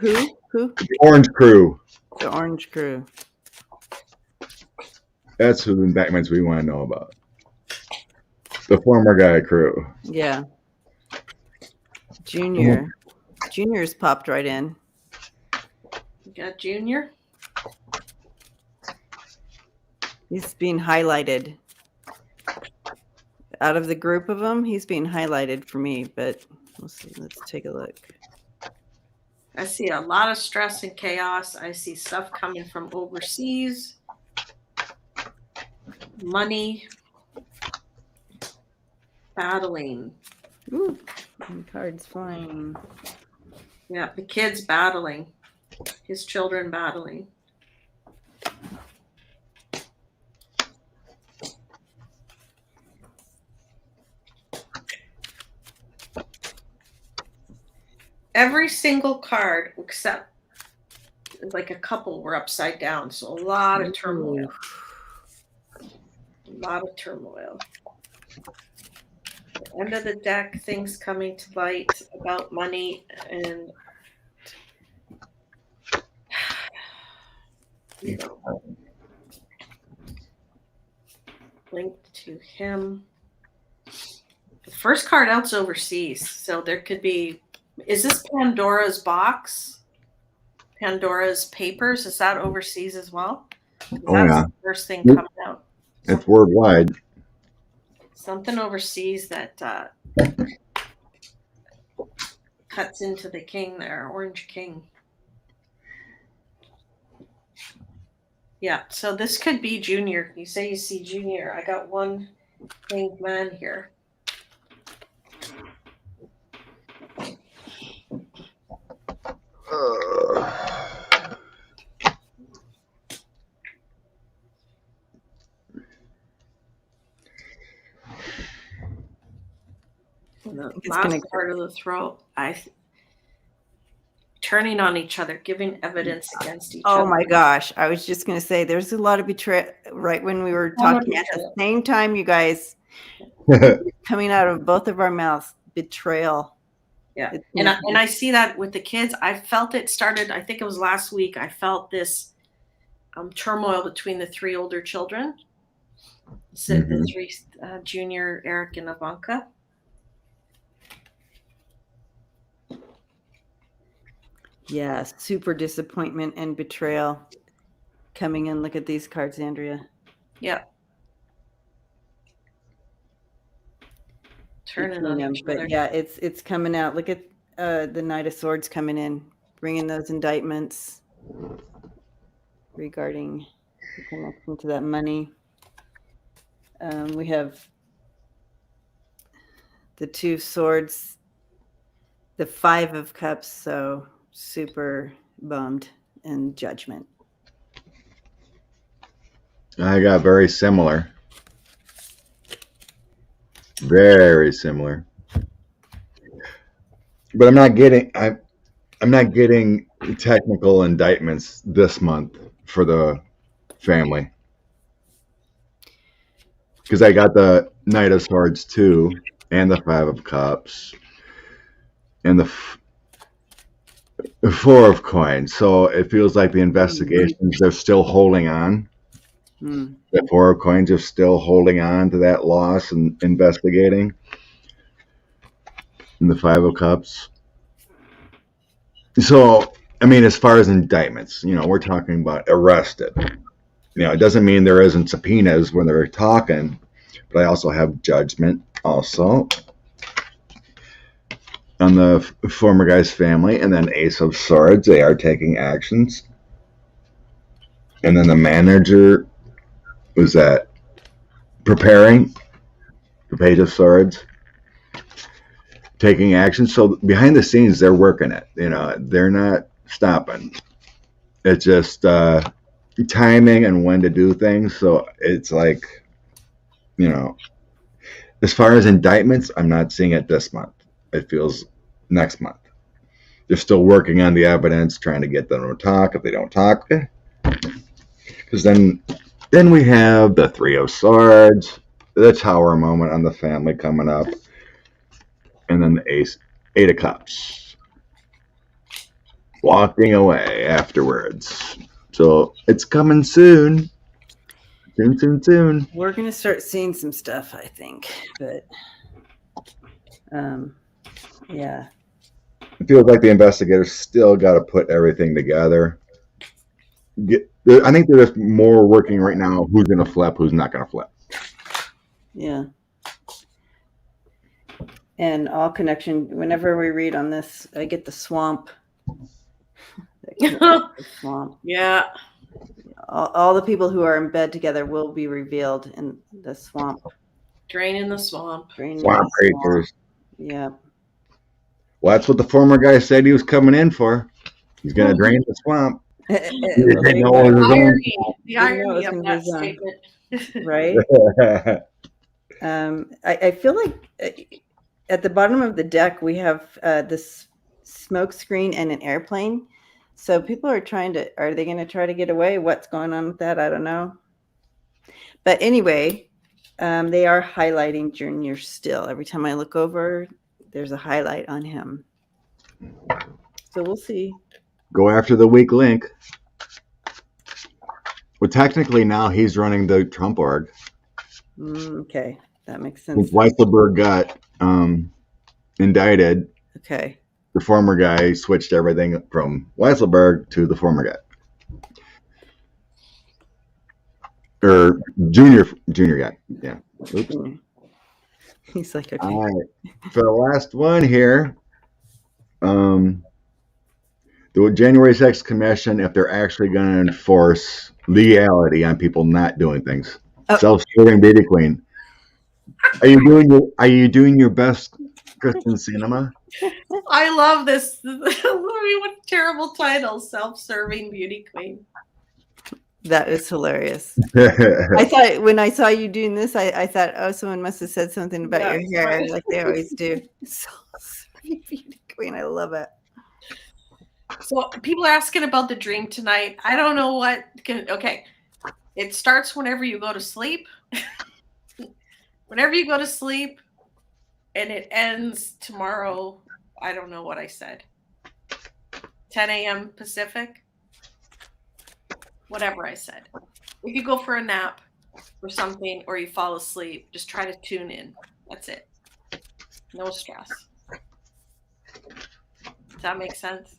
The Orange Crew. The Orange Crew. That's who the indictments we want to know about. The former guy crew. Yeah. Junior. Junior's popped right in. You got Junior. He's being highlighted. Out of the group of them, he's being highlighted for me, but let's take a look. I see a lot of stress and chaos. I see stuff coming from overseas. Money. Battling. Ooh, and cards flying. Yeah, the kids battling. His children battling. Every single card except like a couple were upside down. So a lot of turmoil. A lot of turmoil. The end of the deck, things coming to light about money and linked to him. The first card out's overseas. So there could be, is this Pandora's box? Pandora's papers? Is that overseas as well? Oh, yeah. The first thing coming out. It's worldwide. Something overseas that cuts into the king there, Orange King. Yeah, so this could be Junior. You say you see Junior. I got one hanged man here. Last part of the throat, turning on each other, giving evidence against each other. Oh my gosh. I was just going to say there's a lot of betrayal right when we were talking at the same time, you guys, coming out of both of our mouths, betrayal. Yeah. And I see that with the kids. I felt it started, I think it was last week. I felt this turmoil between the three older children. So the three, Junior, Eric, and Ivanka. Yeah, super disappointment and betrayal coming in. Look at these cards, Andrea. Yeah. Turning on each other. But yeah, it's coming out. Look at the Knight of Swords coming in, bringing those indictments. regarding the connection to that money. We have the 2 swords, the 5 of cups, so super bummed, and judgment. I got very similar. Very similar. But I'm not getting technical indictments this month for the family. Because I got the Knight of Swords too, and the 5 of Cups, and the 4 of Coins. So it feels like the investigations, they're still holding on. The 4 of Coins are still holding on to that loss and investigating. And the 5 of Cups. So, I mean, as far as indictments, we're talking about arrested. It doesn't mean there isn't subpoenas when they're talking, but I also have judgment also on the former guy's family, and then Ace of Swords. They are taking actions. And then the manager was that preparing, the Page of Swords, taking action. So behind the scenes, they're working it. They're not stopping. It's just timing and when to do things. So it's like, as far as indictments, I'm not seeing it this month. It feels next month. They're still working on the evidence, trying to get them to talk. If they don't talk, because then we have the 3 of Swords, the Tower moment on the family coming up, and then the 8 of Cups walking away afterwards. So it's coming soon. Soon. We're going to start seeing some stuff, I think. But, yeah. It feels like the investigators still got to put everything together. I think they're just more working right now. Who's going to flip? Who's not going to flip? Yeah. And all connection. Whenever we read on this, I get the swamp. The swamp. Yeah. All the people who are in bed together will be revealed in the swamp. Drain in the swamp. Swamp creatures. Yeah. Well, that's what the former guy said he was coming in for. He's going to drain the swamp. The irony of that statement. Right? I feel like at the bottom of the deck, we have this smoke screen and an airplane. So people are they going to try to get away? What's going on with that? I don't know. But anyway, they are highlighting Junior still. Every time I look over, there's a highlight on him. So we'll see. Go after the weak link. Well, technically now he's running the Trump org. Okay, that makes sense. Weisselberg got indicted. Okay. The former guy switched everything from Weisselberg to the former guy. Or junior guy. Yeah. Oops. He's like, okay. All right. For the last one here, the January 6th Commission, if they're actually going to enforce legality on people not doing things. Self-serving Beauty Queen. Are you doing your best, Kristen Cinema? I love this. What a terrible title, Self-Serving Beauty Queen. That is hilarious. I thought when I saw you doing this, I thought, oh, someone must have said something about your hair, like they always do. Self-Serving Beauty Queen. I love it. So people are asking about the dream tonight. I don't know what. Okay. It starts whenever you go to sleep. Whenever you go to sleep, and it ends tomorrow. I don't know what I said. 10 a.m. Pacific. Whatever I said. If you go for a nap or something, or you fall asleep, just try to tune in. That's it. No stress. Does that make sense?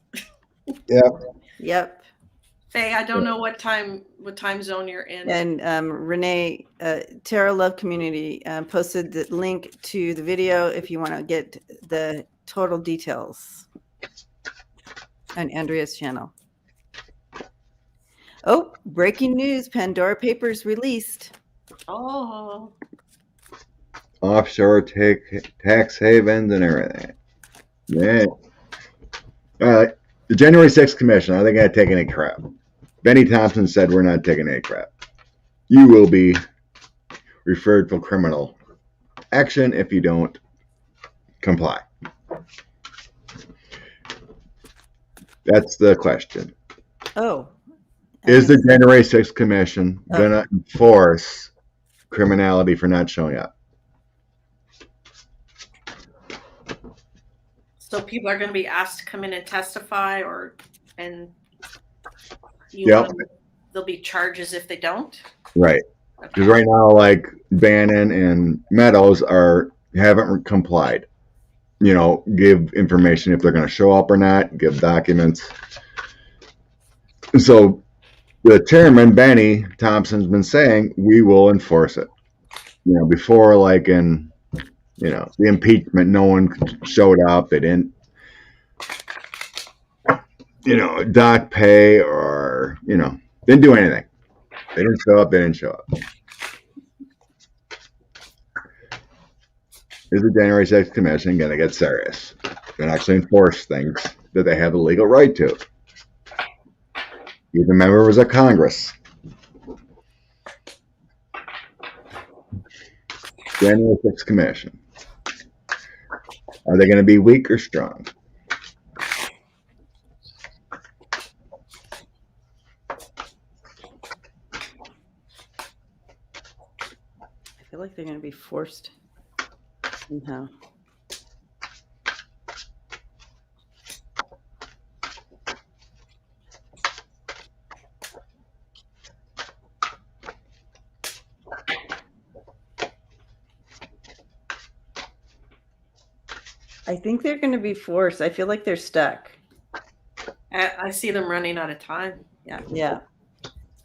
Yep. Faye, I don't know what time zone you're in. And Renee, Tarot Love Community posted the link to the video if you want to get the total details on Andrea's channel. Oh, breaking news. Pandora Papers released. Oh. Offshore tax havens and everything. Yeah. The January 6th commission, are they going to take any crap? Benny Thompson said, we're not taking any crap. You will be referred for criminal action if you don't comply. That's the question. Oh. Is the January 6th commission going to enforce criminality for not showing up? So people are going to be asked to come in and testify, and there'll be charges if they don't? Right. Because right now, like Bannon and Meadows haven't complied. Give information if they're going to show up or not, give documents. So the chairman, Benny Thompson's been saying, we will enforce it. Before, like in, the impeachment, no one showed up. They didn't, dock pay or, didn't do anything. They didn't show up. They didn't show up. Is the January 6th commission going to get serious and actually enforce things that they have a legal right to? Even members of Congress. January 6th commission. Are they going to be weak or strong? I feel like they're going to be forced somehow. I think they're going to be forced. I feel like they're stuck. I see them running out of time. Yeah. Yeah.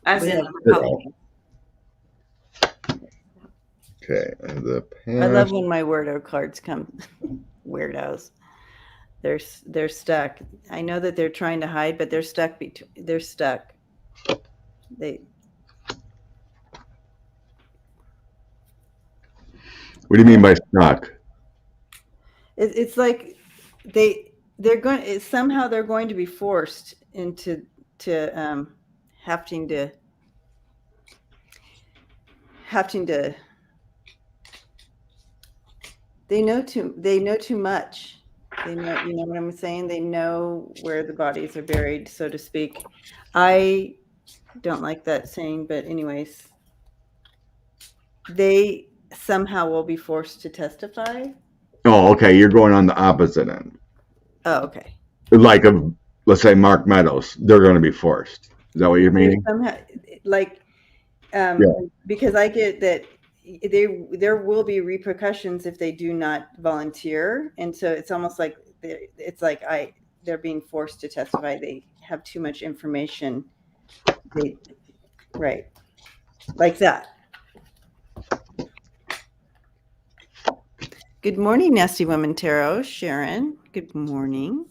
As in Republicans. Okay. I love when my weirdo cards come. Weirdos. They're stuck. I know that they're trying to hide, but they're stuck. They're stuck. What do you mean by stuck? It's like they're going somehow they're going to be forced into having to they know too much. They know, you know what I'm saying? They know where the bodies are buried, so to speak. I don't like that saying, but anyways, they somehow will be forced to testify. Oh, okay. You're going on the opposite end. Oh, okay. Like let's say Mark Meadows, they're going to be forced. Is that what you're meaning? Somehow, because I get that there will be repercussions if they do not volunteer, and so it's almost like they're being forced to testify. They have too much information. Right, like that. Good morning, Nasty Woman Tarot. Sharon, good morning.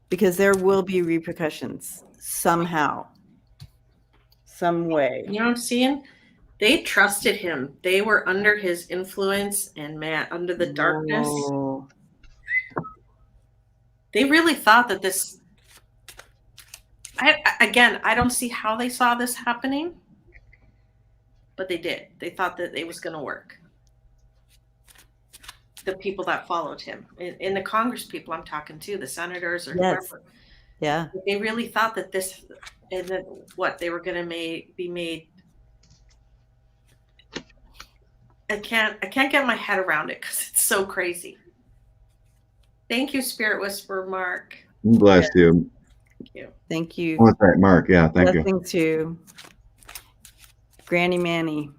Because there will be repercussions somehow, some way. You know what I'm seeing? They trusted him. They were under his influence and under the darkness. Whoa. They really thought that this. I don't see how they saw this happening, but they did. They thought that it was going to work. The people that followed him, in the Congress people I'm talking to, the senators or whoever. Yeah. They really thought that this, and that they were going to be made. I can't get my head around it because it's so crazy. Thank you, Spirit Whisperer Mark. Bless you. Thank you. Thank you. What's that, Mark? Yeah, thank you. Blessing to Granny Manny.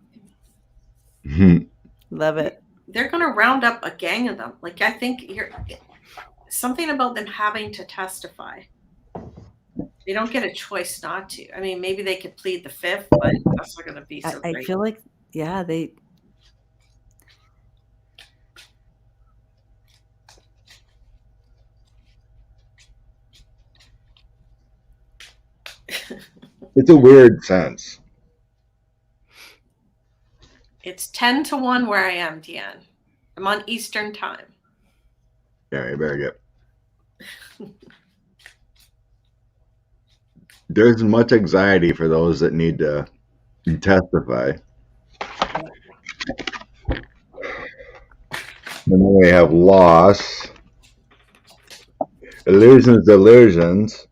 Love it. They're going to round up a gang of them. Like, I think something about them having to testify. They don't get a choice not to. I mean, maybe they could plead the fifth, but that's not going to be so great. I feel like yeah, they. It's a weird sense. It's 10 to 1 where I am, Deanne. I'm on Eastern time. Yeah, you better get. There's much anxiety for those that need to testify. And then we have loss, delusions.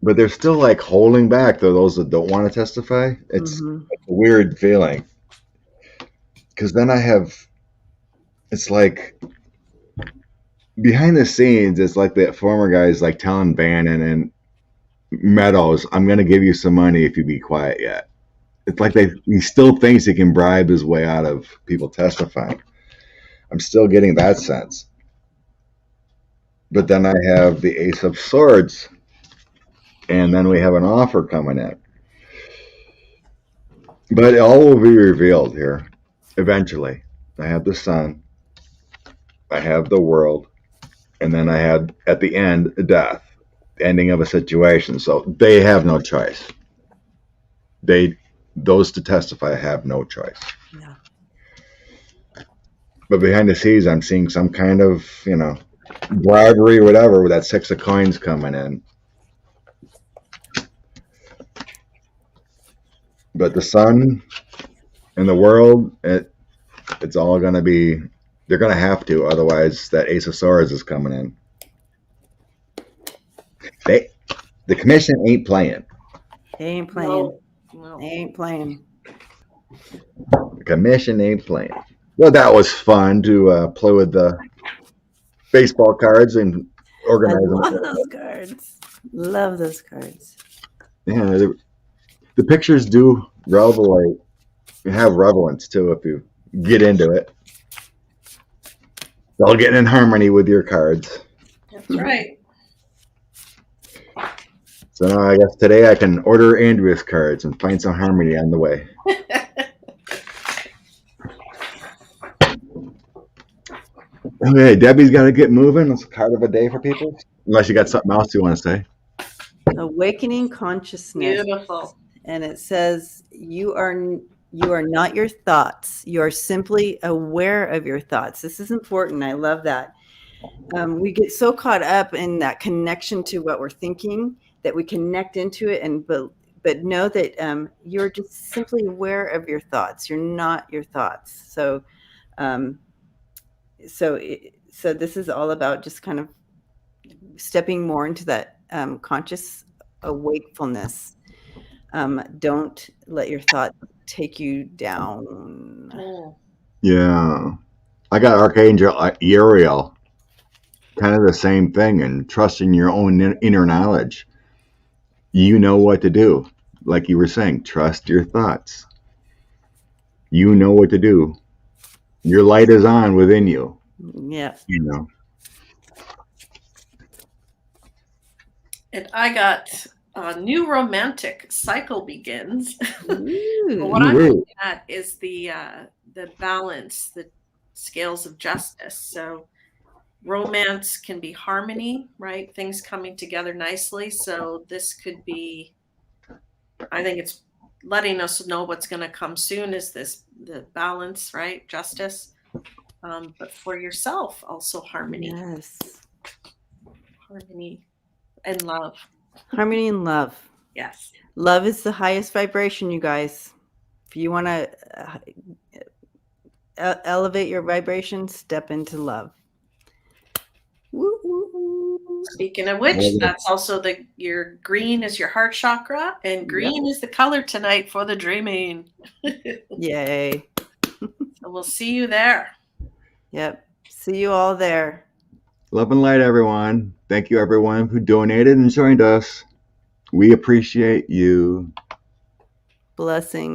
But they're still like holding back to those that don't want to testify. It's a weird feeling. Because then it's like behind the scenes, it's like the former guys like telling Bannon and Meadows, I'm going to give you some money if you be quiet yet. It's like he still thinks he can bribe his way out of people testifying. I'm still getting that sense. But then I have the Ace of Swords, and then we have an offer coming in. But it all will be revealed here eventually. I have the Sun, I have the World, and then I have, at the end, death, the ending of a situation. So they have no choice. Those to testify have no choice. Yeah. But behind the scenes, I'm seeing some kind of, bribery or whatever with that 6 of coins coming in. But the Sun and the World, it's all going to be, they're going to have to, otherwise that Ace of Swords is coming in. The commission ain't playing. They ain't playing. No. They ain't playing. The commission ain't playing. Well, that was fun to play with the baseball cards and organize them. I love those cards. Love those cards. Yeah, the pictures do revelate, have relevance too if you get into it. They'll get in harmony with your cards. That's right. So now I guess today I can order Andrea's cards and find some harmony on the way. Okay, Debbie's got to get moving. It's a card of a day for people. Unless you got something else you want to say. Awakening consciousness. Beautiful. And it says you are not your thoughts. You are simply aware of your thoughts. This is important. I love that. We get so caught up in that connection to what we're thinking that we connect into it, but know that you're just simply aware of your thoughts. You're not your thoughts. So this is all about just kind of stepping more into that conscious awakefulness. Don't let your thoughts take you down. Yeah. I got Archangel Uriel. Kind of the same thing, and trusting your own inner knowledge. You know what to do. Like you were saying, trust your thoughts. You know what to do. Your light is on within you. Yeah. And I got a new romantic cycle begins. But Ooh. what I'm looking at is the balance, the scales of justice. So romance can be harmony, right? Things coming together nicely. So this could be, I think it's letting us know what's going to come soon is the balance, right? Justice. But for yourself, also harmony. Yes. Harmony and love. Harmony and love. Yes. Love is the highest vibration, you guys. If you want to elevate your vibration, step into love. Woo, woo, woo. Speaking of which, that's also your green is your heart chakra, and green is the color tonight for the dreaming. Yay. So we'll see you there. Yep. See you all there. Love and light, everyone. Thank you, everyone who donated and joined us. We appreciate you. Blessings.